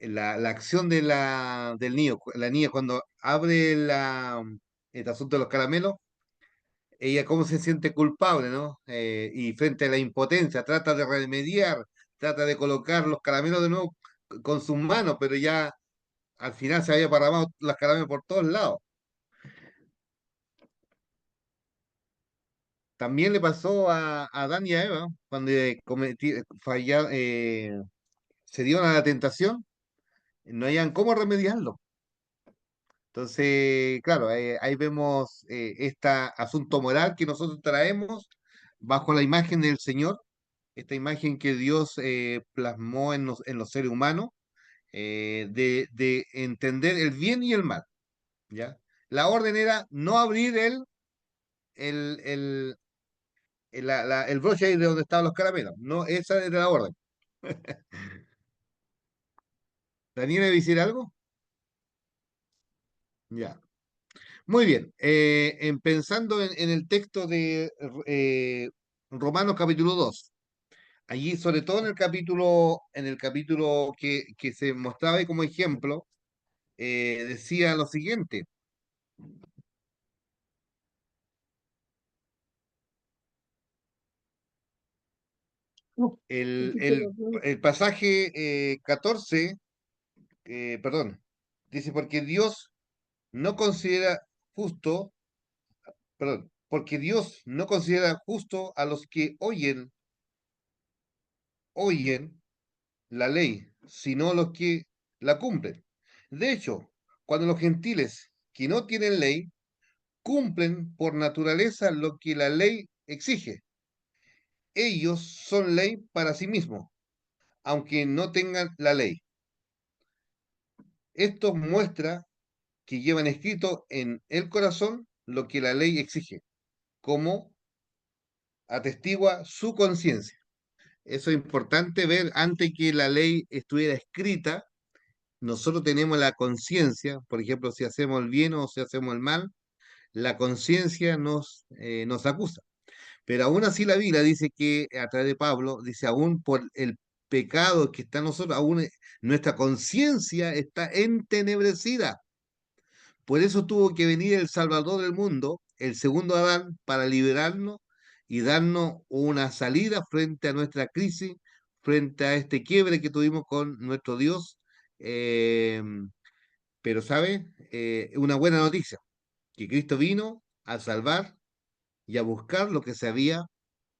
la acción del niño. La niña cuando abre el asunto de los caramelos, ella cómo se siente culpable, ¿no? Y frente a la impotencia, trata de remediar, trata de colocar los caramelos de nuevo con sus manos, pero ya al final se había parramado los caramelos por todos lados. También le pasó a Adán y a Eva cuando se dieron a la tentación, no hayan cómo remediarlo. Entonces, claro, ahí vemos este asunto moral que nosotros traemos bajo la imagen del Señor, esta imagen que Dios plasmó en los seres humanos, de entender el bien y el mal, ¿ya? La orden era no abrir el, el, el broche ahí de donde estaban los caramelos, no, esa era la orden. ¿Daniel debe decir algo? Ya. Muy bien. Pensando en el texto de Romanos capítulo 2, allí sobre todo en el capítulo que se mostraba ahí como ejemplo, decía lo siguiente, el, el, el pasaje 14, perdón, dice, porque Dios no considera justo, perdón, porque Dios no considera justo a los que oyen la ley, sino los que la cumplen. De hecho, cuando los gentiles que no tienen ley cumplen por naturaleza lo que la ley exige, ellos son ley para sí mismos, aunque no tengan la ley. Esto muestra que llevan escrito en el corazón lo que la ley exige, como atestigua su conciencia. Eso es importante ver antes que la ley estuviera escrita. Nosotros tenemos la conciencia, por ejemplo, si hacemos el bien o si hacemos el mal, la conciencia nos acusa. Pero aún así la Biblia dice que, a través de Pablo, dice, aún por el pecado que está en nosotros, aún nuestra conciencia está entenebrecida. Por eso tuvo que venir el Salvador del mundo, el segundo Adán, para liberarnos y darnos una salida frente a nuestra crisis, frente a este quiebre que tuvimos con nuestro Dios. Eh, pero, ¿sabe? Una buena noticia, que Cristo vino a salvar y a buscar lo que se había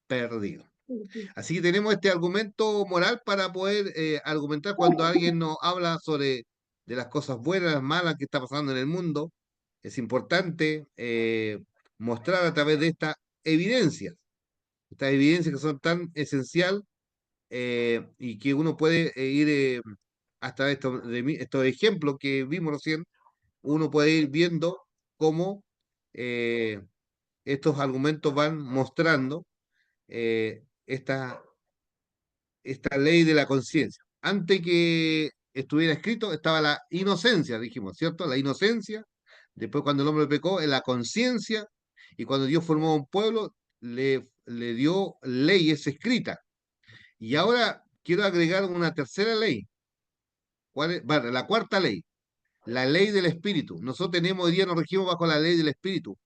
perdido. Así que tenemos este argumento moral para poder argumentar cuando alguien nos habla sobre de las cosas buenas, las malas que está pasando en el mundo. Es importante mostrar a través de estas evidencias que son tan esencial y que uno puede ir hasta estos ejemplos que vimos recién, uno puede ir viendo cómo eh, estos argumentos van mostrando esta ley de la conciencia. Antes que estuviera escrito estaba la inocencia, dijimos, ¿cierto? La inocencia, después cuando el hombre pecó, en la conciencia, y cuando Dios formó un pueblo, le dio leyes escritas. Y ahora quiero agregar una tercera ley. ¿Cuál es? Vale, la cuarta ley, la ley del Espíritu. Nosotros tenemos, hoy día nos regimos bajo la ley del Espíritu.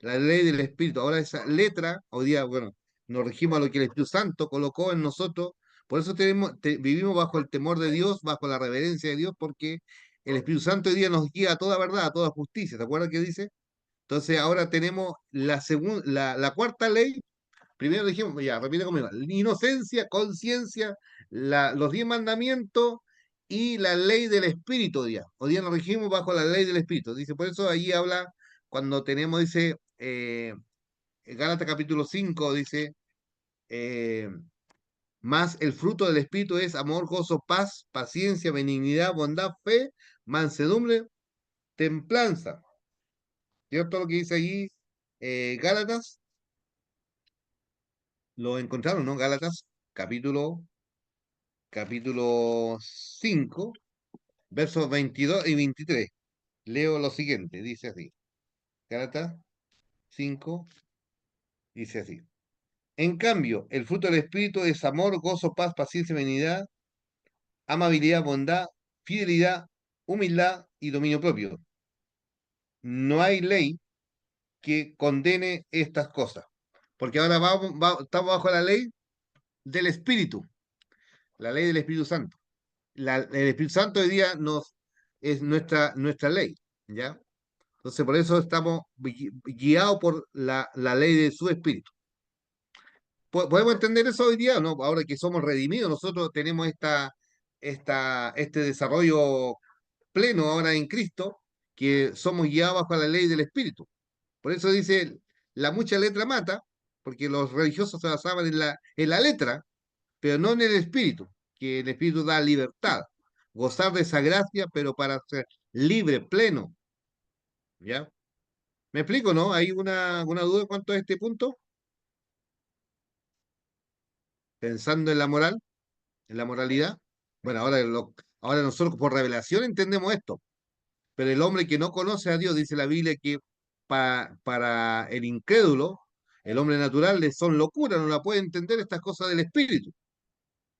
La ley del Espíritu. Ahora esa letra, hoy día, bueno, nos regimos a lo que el Espíritu Santo colocó en nosotros. Por eso vivimos bajo el temor de Dios, bajo la reverencia de Dios, porque el Espíritu Santo hoy día nos guía a toda verdad, a toda justicia. ¿Te acuerdas que dice? Entonces ahora tenemos la cuarta ley. Primero dijimos, ya, repite conmigo, inocencia, conciencia, los 10 mandamientos y la ley del Espíritu hoy día. Hoy día nos regimos bajo la ley del Espíritu. Dice, por eso ahí habla, cuando tenemos, dice, Gálatas capítulo 5 dice, más el fruto del Espíritu es amor, gozo, paz, paciencia, benignidad, bondad, fe, mansedumbre, templanza. ¿Cierto lo que dice allí Gálatas? Lo encontraron, ¿no? Gálatas capítulo 5 versos 22 y 23. Leo lo siguiente, dice así. Gálatas 5 dice así. En cambio, el fruto del Espíritu es amor, gozo, paz, paciencia, benignidad, amabilidad, bondad, fidelidad, humildad y dominio propio. No hay ley que condene estas cosas, porque ahora estamos bajo la ley del Espíritu, la ley del Espíritu Santo. El Espíritu Santo hoy día es nuestra ley, ¿ya? Entonces, por eso estamos guiados por la ley de su Espíritu. ¿Podemos entender eso hoy día? ¿No? Ahora que somos redimidos, nosotros tenemos este desarrollo pleno ahora en Cristo, que somos guiados bajo la ley del Espíritu. Por eso dice, la mucha letra mata, porque los religiosos se basaban en la letra, pero no en el Espíritu, que el Espíritu da libertad, gozar de esa gracia, pero para ser libre, pleno. ¿Ya? ¿Me explico, no? ¿Hay alguna duda en cuanto a este punto? Pensando en la moral, en la moralidad. Bueno, ahora nosotros por revelación entendemos esto, pero el hombre que no conoce a Dios, dice la Biblia, que para el incrédulo, el hombre natural le son locura, no la puede entender estas cosas del Espíritu.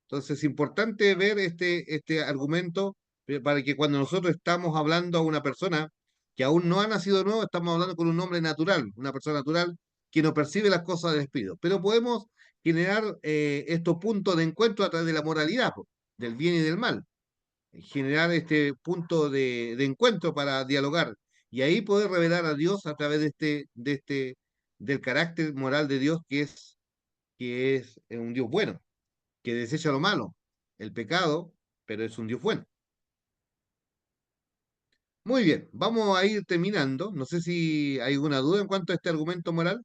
Entonces es importante ver este argumento para que cuando nosotros estamos hablando a una persona que aún no ha nacido de nuevo, estamos hablando con un hombre natural, una persona natural que no percibe las cosas del Espíritu. Pero podemos generar estos puntos de encuentro a través de la moralidad, po, del bien y del mal. Generar este punto de encuentro para dialogar y ahí poder revelar a Dios a través del carácter moral de Dios que es un Dios bueno, que desecha lo malo, el pecado, pero es un Dios bueno. Muy bien, vamos a ir terminando. No sé si hay alguna duda en cuanto a este argumento moral.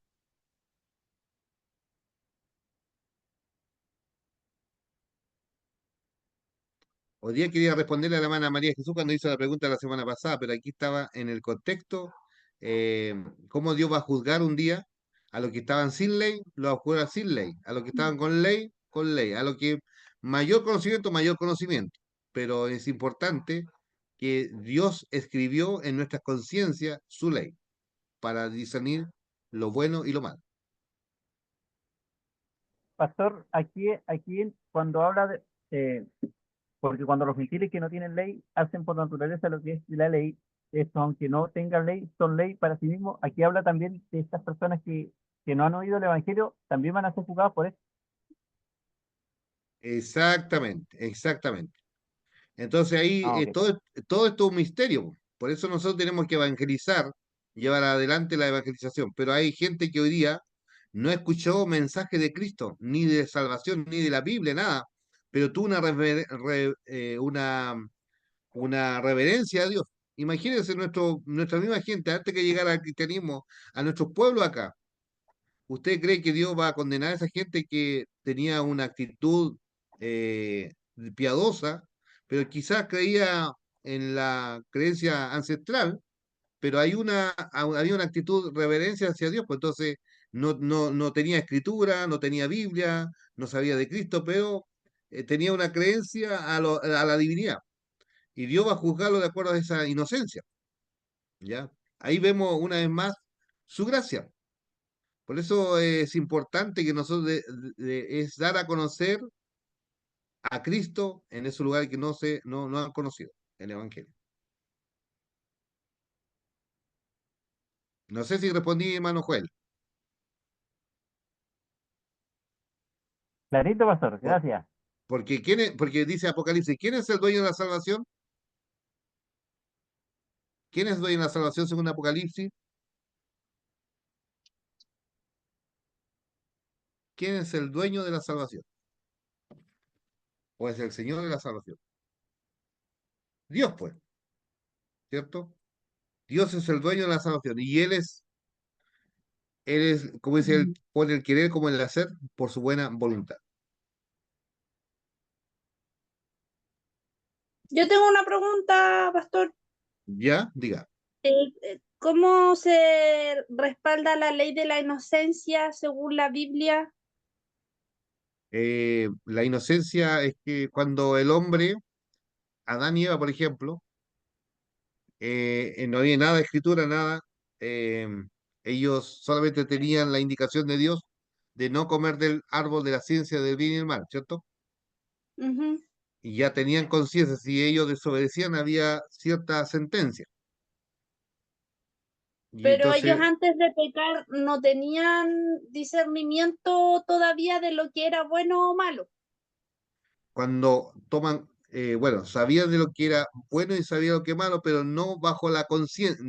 Hoy día quería responderle a la hermana María Jesús cuando hizo la pregunta la semana pasada, pero aquí estaba en el contexto, eh, cómo Dios va a juzgar un día a los que estaban sin ley, los va a juzgar sin ley, a los que estaban con ley, con ley. A lo que mayor conocimiento. Pero es importante que Dios escribió en nuestras conciencias su ley para discernir lo bueno y lo malo. Pastor, aquí cuando habla eh, porque cuando los gentiles que no tienen ley hacen por naturaleza lo que es la ley, esto, aunque no tengan ley, son ley para sí mismos. Aquí habla también de estas personas que no han oído el Evangelio, también van a ser juzgadas por eso. Exactamente, exactamente. Entonces ahí Ah, ok. todo esto es un misterio. Por eso nosotros tenemos que evangelizar, llevar adelante la evangelización. Pero hay gente que hoy día no escuchó mensaje de Cristo, ni de salvación, ni de la Biblia, nada. Pero tuvo una reverencia a Dios. Imagínense nuestra misma gente, antes que llegara al cristianismo, a nuestros pueblos acá. ¿Usted cree que Dios va a condenar a esa gente que tenía una actitud piadosa, pero quizás creía en la creencia ancestral, pero había una actitud de reverencia hacia Dios? Pues entonces no tenía escritura, no tenía Biblia, no sabía de Cristo, pero tenía una creencia a la divinidad. Y Dios va a juzgarlo de acuerdo a esa inocencia, ¿ya? Ahí vemos una vez más su gracia. Por eso es importante que nosotros es dar a conocer a Cristo en esos lugares que no han conocido el Evangelio. No sé si respondí, hermano Joel. Clarito, pastor, Por- gracias. porque dice Apocalipsis, ¿quién es el dueño de la salvación? ¿Quién es el dueño de la salvación según Apocalipsis? ¿Quién es el dueño de la salvación? ¿O es el Señor de la salvación? Dios, pues, ¿cierto? Dios es el dueño de la salvación y Él es, como dice, Él pone el querer como el hacer por su buena voluntad. Yo tengo una pregunta, pastor. ¿Ya? Diga. ¿Cómo se respalda la ley de la inocencia según la Biblia? La inocencia es que cuando el hombre, Adán y Eva, por ejemplo, no había nada de escritura, nada, eh, ellos solamente tenían la indicación de Dios de no comer del árbol de la ciencia del bien y el mal, ¿cierto? Ujú. Y ya tenían conciencia, si ellos desobedecían había cierta sentencia. Y Pero ellos entonces, antes de pecar no tenían discernimiento todavía de lo que era bueno o malo. cuando toman, bueno, sabían de lo que era bueno y sabían lo que era malo, pero no bajo la conciencia,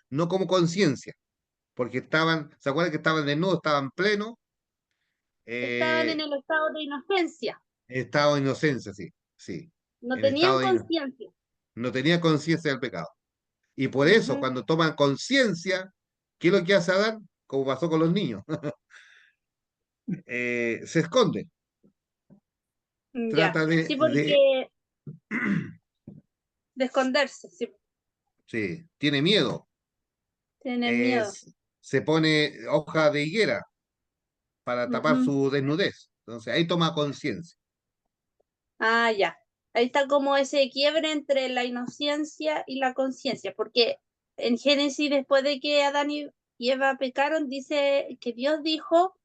no como conciencia, porque ¿se acuerdan que estaban desnudos, estaban plenos? Estaban en Eh, el estado de inocencia, estado de inocencia, sí, sí, no en estado tenían de conciencia. no tenía conciencia del pecado. Y por eso, Ujú. cuando toman conciencia, ¿qué es lo que hace Adán? Como pasó con los niños, se esconde, Ya, trata sí, porque de esconderse, sí, sí, tiene miedo, tener miedo. es- se pone hoja de higuera para tapar Ujú. su desnudez. Entonces ahí toma conciencia. Ah, ya. Ahí está como ese quiebre entre la inocencia y la conciencia, porque en Génesis, después de que Adán y Eva pecaron, dice que Dios dijo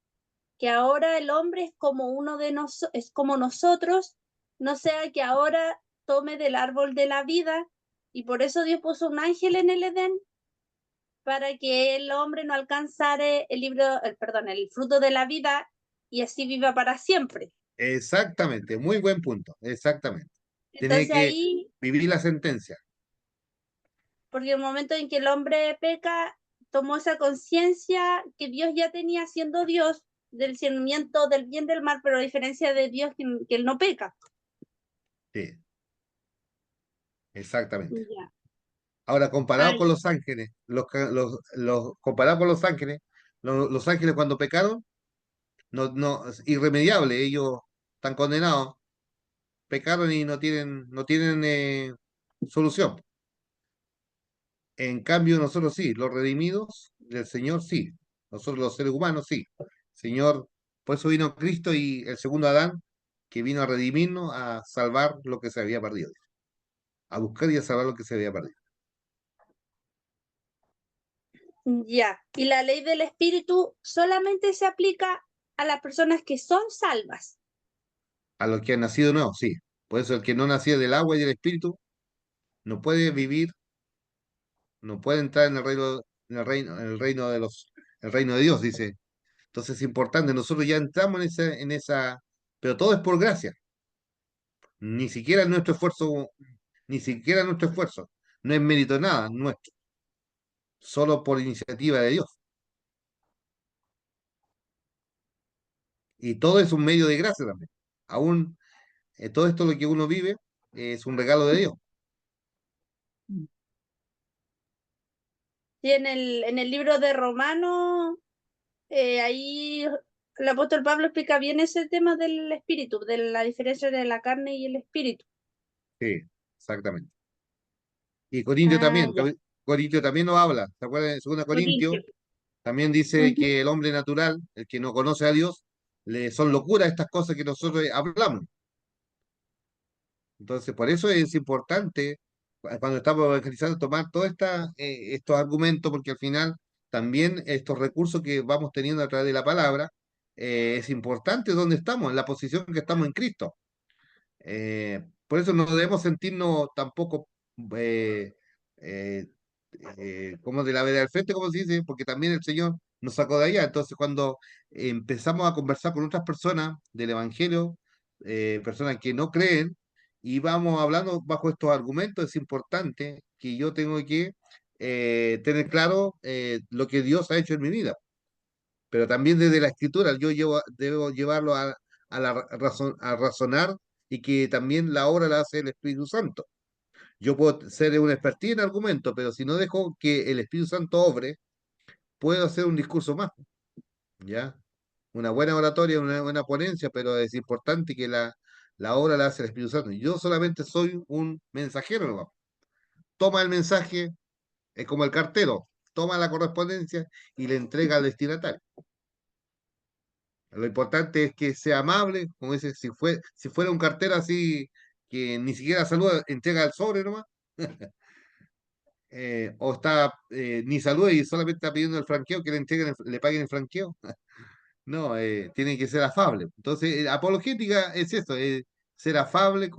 que ahora el hombre es como uno de nosotros, es como nosotros, no sea que ahora tome del árbol de la vida, y por eso Dios puso un ángel en el Edén para que el hombre no alcanzare perdón, el fruto de la vida y así viva para siempre. Exactamente, muy buen punto, exactamente. Tiene Entonces que ahí, vivir la sentencia. porque el momento en que el hombre peca, tomó esa conciencia que Dios ya tenía siendo Dios, del discernimiento del bien del mal, pero a diferencia de Dios que él no peca. Sí, exactamente. Ya. Ahora, comparado con Ay, los ángeles, comparado con los ángeles, los ángeles cuando pecaron, es irremediable, ellos están condenados, pecaron y no tienen solución. En cambio, nosotros, sí, los redimidos del Señor, sí, nosotros los seres humanos, sí. Señor, nos salva, nos perdona, nos limpia, nos purifica, nos da vida eterna. Entonces, ahí está la diferencia. Ahora, comparado con los ángeles, los ángeles cuando pecaron, no Por eso vino Cristo y el segundo Adán, que vino a redimirnos, a salvar lo que se había perdido, a buscar y a salvar lo que se había perdido. Ya. Y la ley del espíritu solamente se aplica a las personas que son salvas. A los que han nacido nuevo, sí. Por eso el que no nació del agua y del espíritu no puede vivir, no puede entrar en el reino, el reino de Dios, dice. Entonces es importante, nosotros ya entramos en esa, pero todo es por gracia, ni siquiera nuestro esfuerzo, ni siquiera nuestro esfuerzo, no es mérito nada nuestro, solo por iniciativa de Dios. Y todo es un medio de gracia también. Aún todo esto lo que uno vive es un regalo de Dios. Y en el libro de Romanos, ahí el apóstol Pablo explica bien ese tema del espíritu, de la diferencia de la carne y el espíritu. Sí, exactamente. Y Corintio Ah, también, ya. Corintio también nos habla, ¿se acuerdan? En 2 Corintio. Corintios también dice Ujú. que el hombre natural, el que no conoce a Dios, le son locuras estas cosas que nosotros hablamos. Entonces, por eso es importante cuando estamos evangelizando tomar todos estos argumentos, porque al final también estos recursos que vamos teniendo a través de la palabra, es importante donde estamos, en la posición que estamos en Cristo. Por eso no debemos sentirnos tampoco eh, eh, como de la vereda del frente, como se dice, porque también el Señor nos sacó de allá. Entonces, cuando empezamos a conversar con otras personas del Evangelio, personas que no creen, y vamos hablando bajo estos argumentos, es importante que yo tengo que tener claro lo que Dios ha hecho en mi vida, pero también desde la escritura debo llevarlo a razonar y que también la obra la hace el Espíritu Santo. Yo puedo ser un expertise en argumentos, pero si no dejo que el Espíritu Santo obre, puedo hacer un discurso más, ¿ya? Una buena oratoria, una buena ponencia, pero es importante que la obra la hace el Espíritu Santo. Yo solamente soy un mensajero, ¿no? Toma el mensaje, es como el cartero, toma la correspondencia y le entrega al destinatario. Lo importante es que sea amable, como dice, si fuera un cartero así que ni siquiera saluda, entrega el sobre nomás, o está ni saluda y solamente está pidiendo el franqueo, que le entreguen, le paguen el franqueo. No, tiene que ser afable. Entonces, apologética es eso, ser afable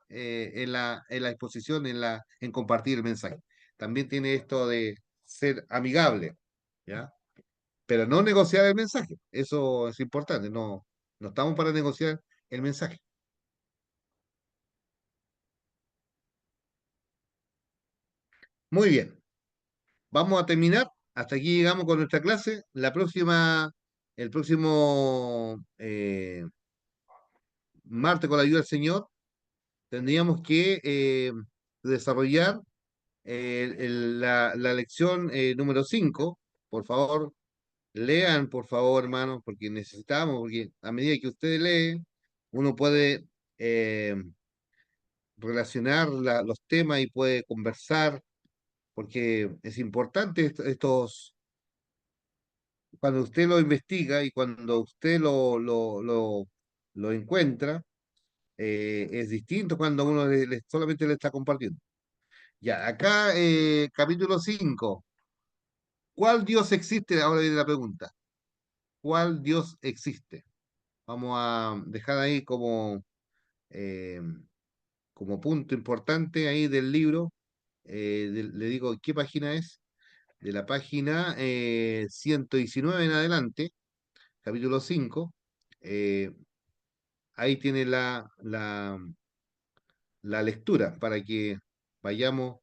en la exposición, en compartir el mensaje. También tiene esto de ser amigable, ¿ya? Pero no negociar el mensaje. Eso es importante. No estamos para negociar el mensaje. Muy bien. Vamos a terminar. Hasta aquí llegamos con nuestra clase. El próximo martes, con la ayuda del Señor, tendríamos que desarrollar la lección número 5. Por favor, lean, por favor, hermanos, porque necesitamos, porque a medida que ustedes leen, uno puede relacionar los temas y puede conversar, porque es importante cuando usted lo investiga y cuando usted lo encuentra, es distinto cuando uno solamente le está compartiendo. Ya, acá, capítulo 5. ¿Cuál Dios existe? Ahora viene la pregunta. ¿Cuál Dios existe? Vamos a dejar ahí eh, como punto importante ahí del libro. Le digo, ¿qué página es? De la página 119 en adelante, capítulo 5. eh, Ahí tiene la lectura para que vayamos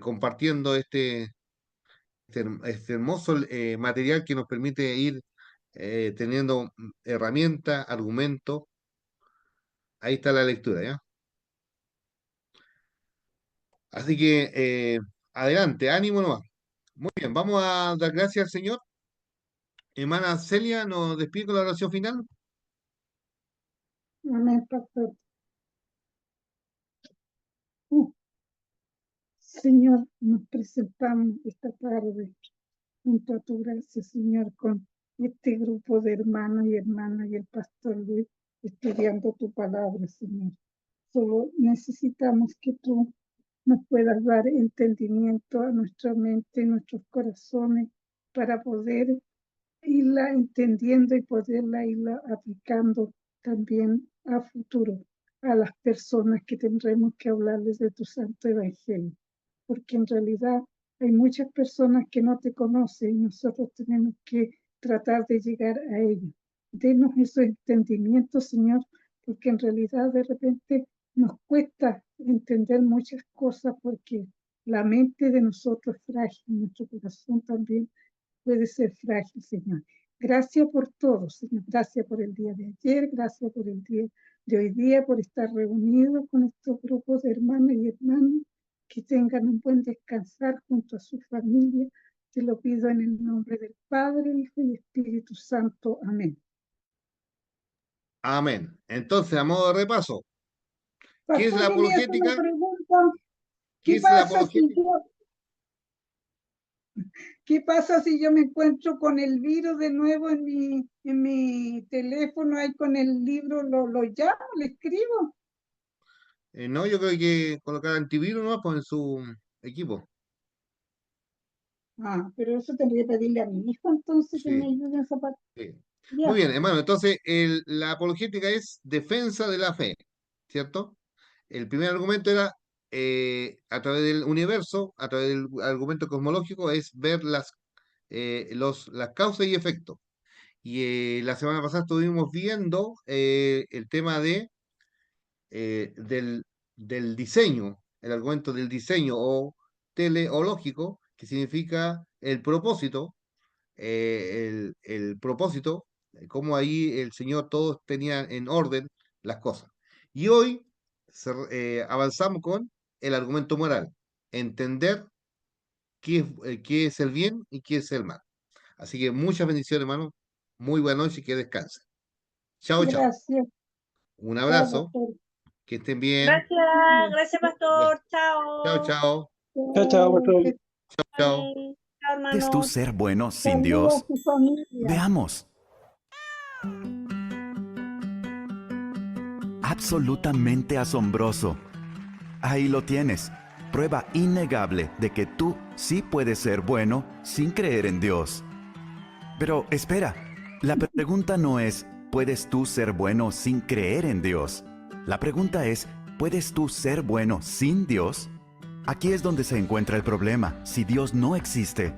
compartiendo este hermoso material que nos permite ir teniendo herramientas, argumentos. Ahí está la lectura, ¿ya? Así que adelante, ánimo nomás. Muy bien, vamos a dar gracias al Señor. Hermana Celia, ¿nos despide con la oración final? Amén, pastor. Uh, Señor, nos presentamos esta tarde junto a tu gracia, Señor, con este grupo de hermanos y hermanas y el pastor Luis estudiando tu palabra, Señor. Solo necesitamos que tú nos puedas dar entendimiento a nuestra mente, nuestros corazones, para poder irla entendiendo y poderla irla aplicando también a futuro a las personas que tendremos que hablarles de tu santo evangelio, porque en realidad hay muchas personas que no te conocen y nosotros tenemos que tratar de llegar a ellos. Denos esos entendimientos, Señor, porque en realidad de repente nos cuesta entender muchas cosas porque la mente de nosotros es frágil, nuestro corazón también puede ser frágil, Señor. Gracias por todo, Señor. Gracias por el día de ayer, gracias por el día de hoy día, por estar reunidos con estos grupos de hermanos y hermanas, que tengan un buen descansar junto a su familia. Te lo pido en el nombre del Padre, Hijo y Espíritu Santo. Amén. Amén. Entonces, a modo de repaso, ¿qué es la Pastor Elías, una apologética? pregunta. ¿Qué ¿Qué es la pasa si apologética? ¿Qué pasa si yo me encuentro con el virus de nuevo en mi teléfono, ahí con el libro, lo llamo, le escribo? No, yo creo que hay que colocar antivirus, ¿no? Pues en su equipo. Ah, pero eso tendría que pedirle a mi hijo entonces que me Sí, ayude en esa parte. sí. Ya, Muy bien, hermano. Entonces, la apologética es defensa de la fe, ¿cierto? El primer argumento era a través del universo, a través del argumento cosmológico, es ver las causas y efectos. Y la semana pasada estuvimos viendo el tema del diseño, el argumento del diseño o teleológico, que significa el propósito, el propósito, cómo ahí el Señor todos tenía en orden las cosas. Y hoy avanzamos con el argumento moral, entender qué es el bien y qué es el mal. Así que muchas bendiciones, hermano. Muy buena noche y que descansen. Chao, chao. gracias. Un Chao, abrazo. pastor. Que estén bien. Gracias, pastor. Chao, Chao. chao. Chao, chao, pastor. Que Chao. Chao, ¿Puedes tú hermanos. ser bueno sin saluda a Dios? su familia. Veamos. Absolutamente asombroso. Ahí lo tienes. Prueba innegable de que tú sí puedes ser bueno sin creer en Dios. Pero espera, la pregunta no es, ¿puedes tú ser bueno sin creer en Dios? La pregunta es, ¿puedes tú ser bueno sin Dios? Aquí es donde se encuentra el problema. Si Dios no existe,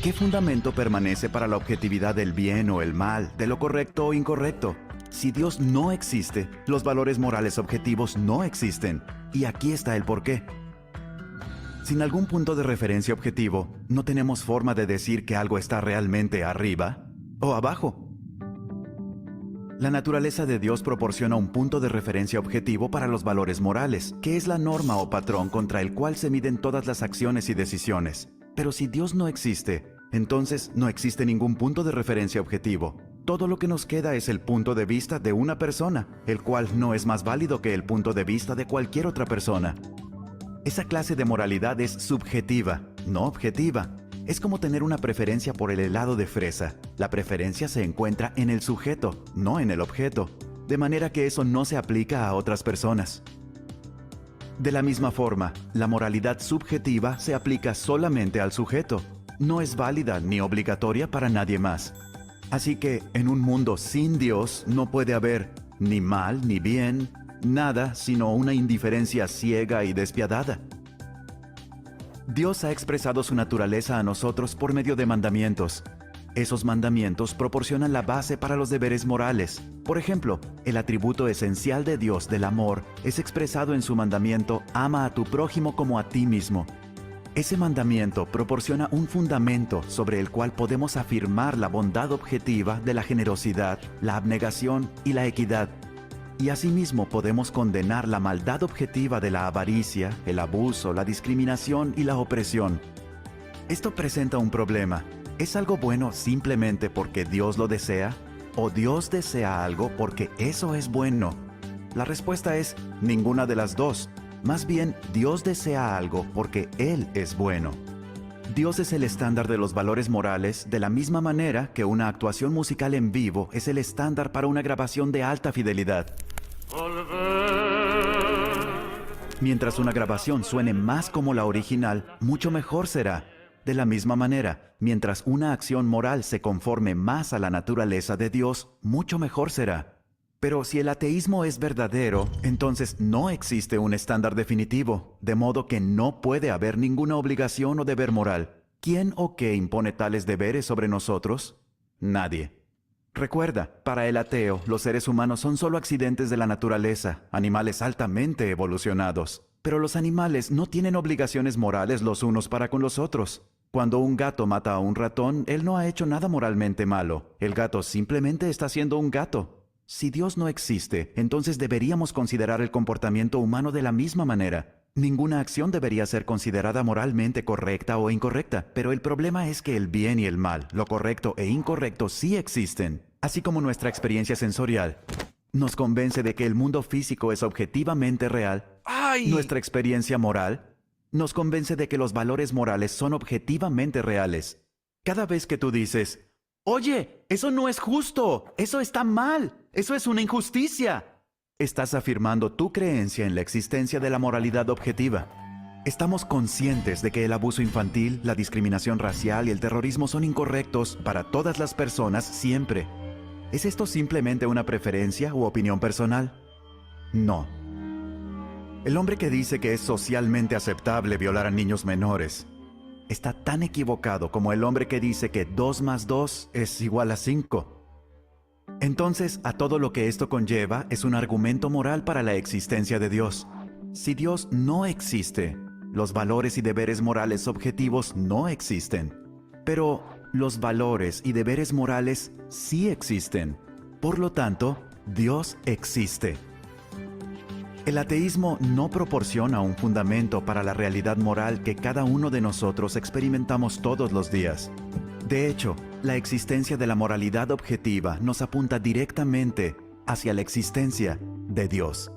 ¿qué fundamento permanece para la objetividad del bien o el mal, de lo correcto o incorrecto? Si Dios no existe, los valores morales objetivos no existen. Y aquí está el porqué. Sin algún punto de referencia objetivo, no tenemos forma de decir que algo está realmente arriba o abajo. La naturaleza de Dios proporciona un punto de referencia objetivo para los valores morales, que es la norma o patrón contra el cual se miden todas las acciones y decisiones. Pero si Dios no existe, entonces no existe ningún punto de referencia objetivo. Todo lo que nos queda es el punto de vista de una persona, el cual no es más válido que el punto de vista de cualquier otra persona. Esa clase de moralidad es subjetiva, no objetiva. Es como tener una preferencia por el helado de fresa. La preferencia se encuentra en el sujeto, no en el objeto, de manera que eso no se aplica a otras personas. De la misma forma, la moralidad subjetiva se aplica solamente al sujeto. No es válida ni obligatoria para nadie más. Así que, en un mundo sin Dios no puede haber ni mal ni bien, nada sino una indiferencia ciega y despiadada. Dios ha expresado su naturaleza a nosotros por medio de mandamientos. Esos mandamientos proporcionan la base para los deberes morales. Por ejemplo, el atributo esencial de Dios del amor es expresado en su mandamiento «Ama a tu prójimo como a ti mismo». Ese mandamiento proporciona un fundamento sobre el cual podemos afirmar la bondad objetiva de la generosidad, la abnegación y la equidad. Y asimismo podemos condenar la maldad objetiva de la avaricia, el abuso, la discriminación y la opresión. Esto presenta un problema. ¿Es algo bueno simplemente porque Dios lo desea? ¿O Dios desea algo porque eso es bueno? La respuesta es ninguna de las dos. Más bien, Dios desea algo porque Él es bueno. Dios es el estándar de los valores morales de la misma manera que una actuación musical en vivo es el estándar para una grabación de alta fidelidad. Mientras una grabación suene más como la original, mucho mejor será. De la misma manera, mientras una acción moral se conforme más a la naturaleza de Dios, mucho mejor será. Pero si el ateísmo es verdadero, entonces no existe un estándar definitivo, de modo que no puede haber ninguna obligación o deber moral. ¿Quién o qué impone tales deberes sobre nosotros? Nadie. Recuerda, para el ateo, los seres humanos son solo accidentes de la naturaleza, animales altamente evolucionados. Pero los animales no tienen obligaciones morales los unos para con los otros. Cuando un gato mata a un ratón, él no ha hecho nada moralmente malo. El gato simplemente está siendo un gato. Si Dios no existe, entonces deberíamos considerar el comportamiento humano de la misma manera. Ninguna acción debería ser considerada moralmente correcta o incorrecta, pero el problema es que el bien y el mal, lo correcto e incorrecto sí existen, así como nuestra experiencia sensorial nos convence de que el mundo físico es objetivamente real. ¡Ay! Nuestra experiencia moral nos convence de que los valores morales son objetivamente reales. Cada vez que tú dices, «Oye, eso no es justo, eso está mal, eso es una injusticia», estás afirmando tu creencia en la existencia de la moralidad objetiva. Estamos conscientes de que el abuso infantil, la discriminación racial y el terrorismo son incorrectos para todas las personas siempre. ¿Es esto simplemente una preferencia u opinión personal? No. El hombre que dice que es socialmente aceptable violar a niños menores está tan equivocado como el hombre que dice que 2 más 2 es igual a 5. Entonces, a todo lo que esto conlleva es un argumento moral para la existencia de Dios. Si Dios no existe, los valores y deberes morales objetivos no existen. Pero los valores y deberes morales sí existen. Por lo tanto, Dios existe. El ateísmo no proporciona un fundamento para la realidad moral que cada uno de nosotros experimentamos todos los días. De hecho, la existencia de la moralidad objetiva nos apunta directamente hacia la existencia de Dios.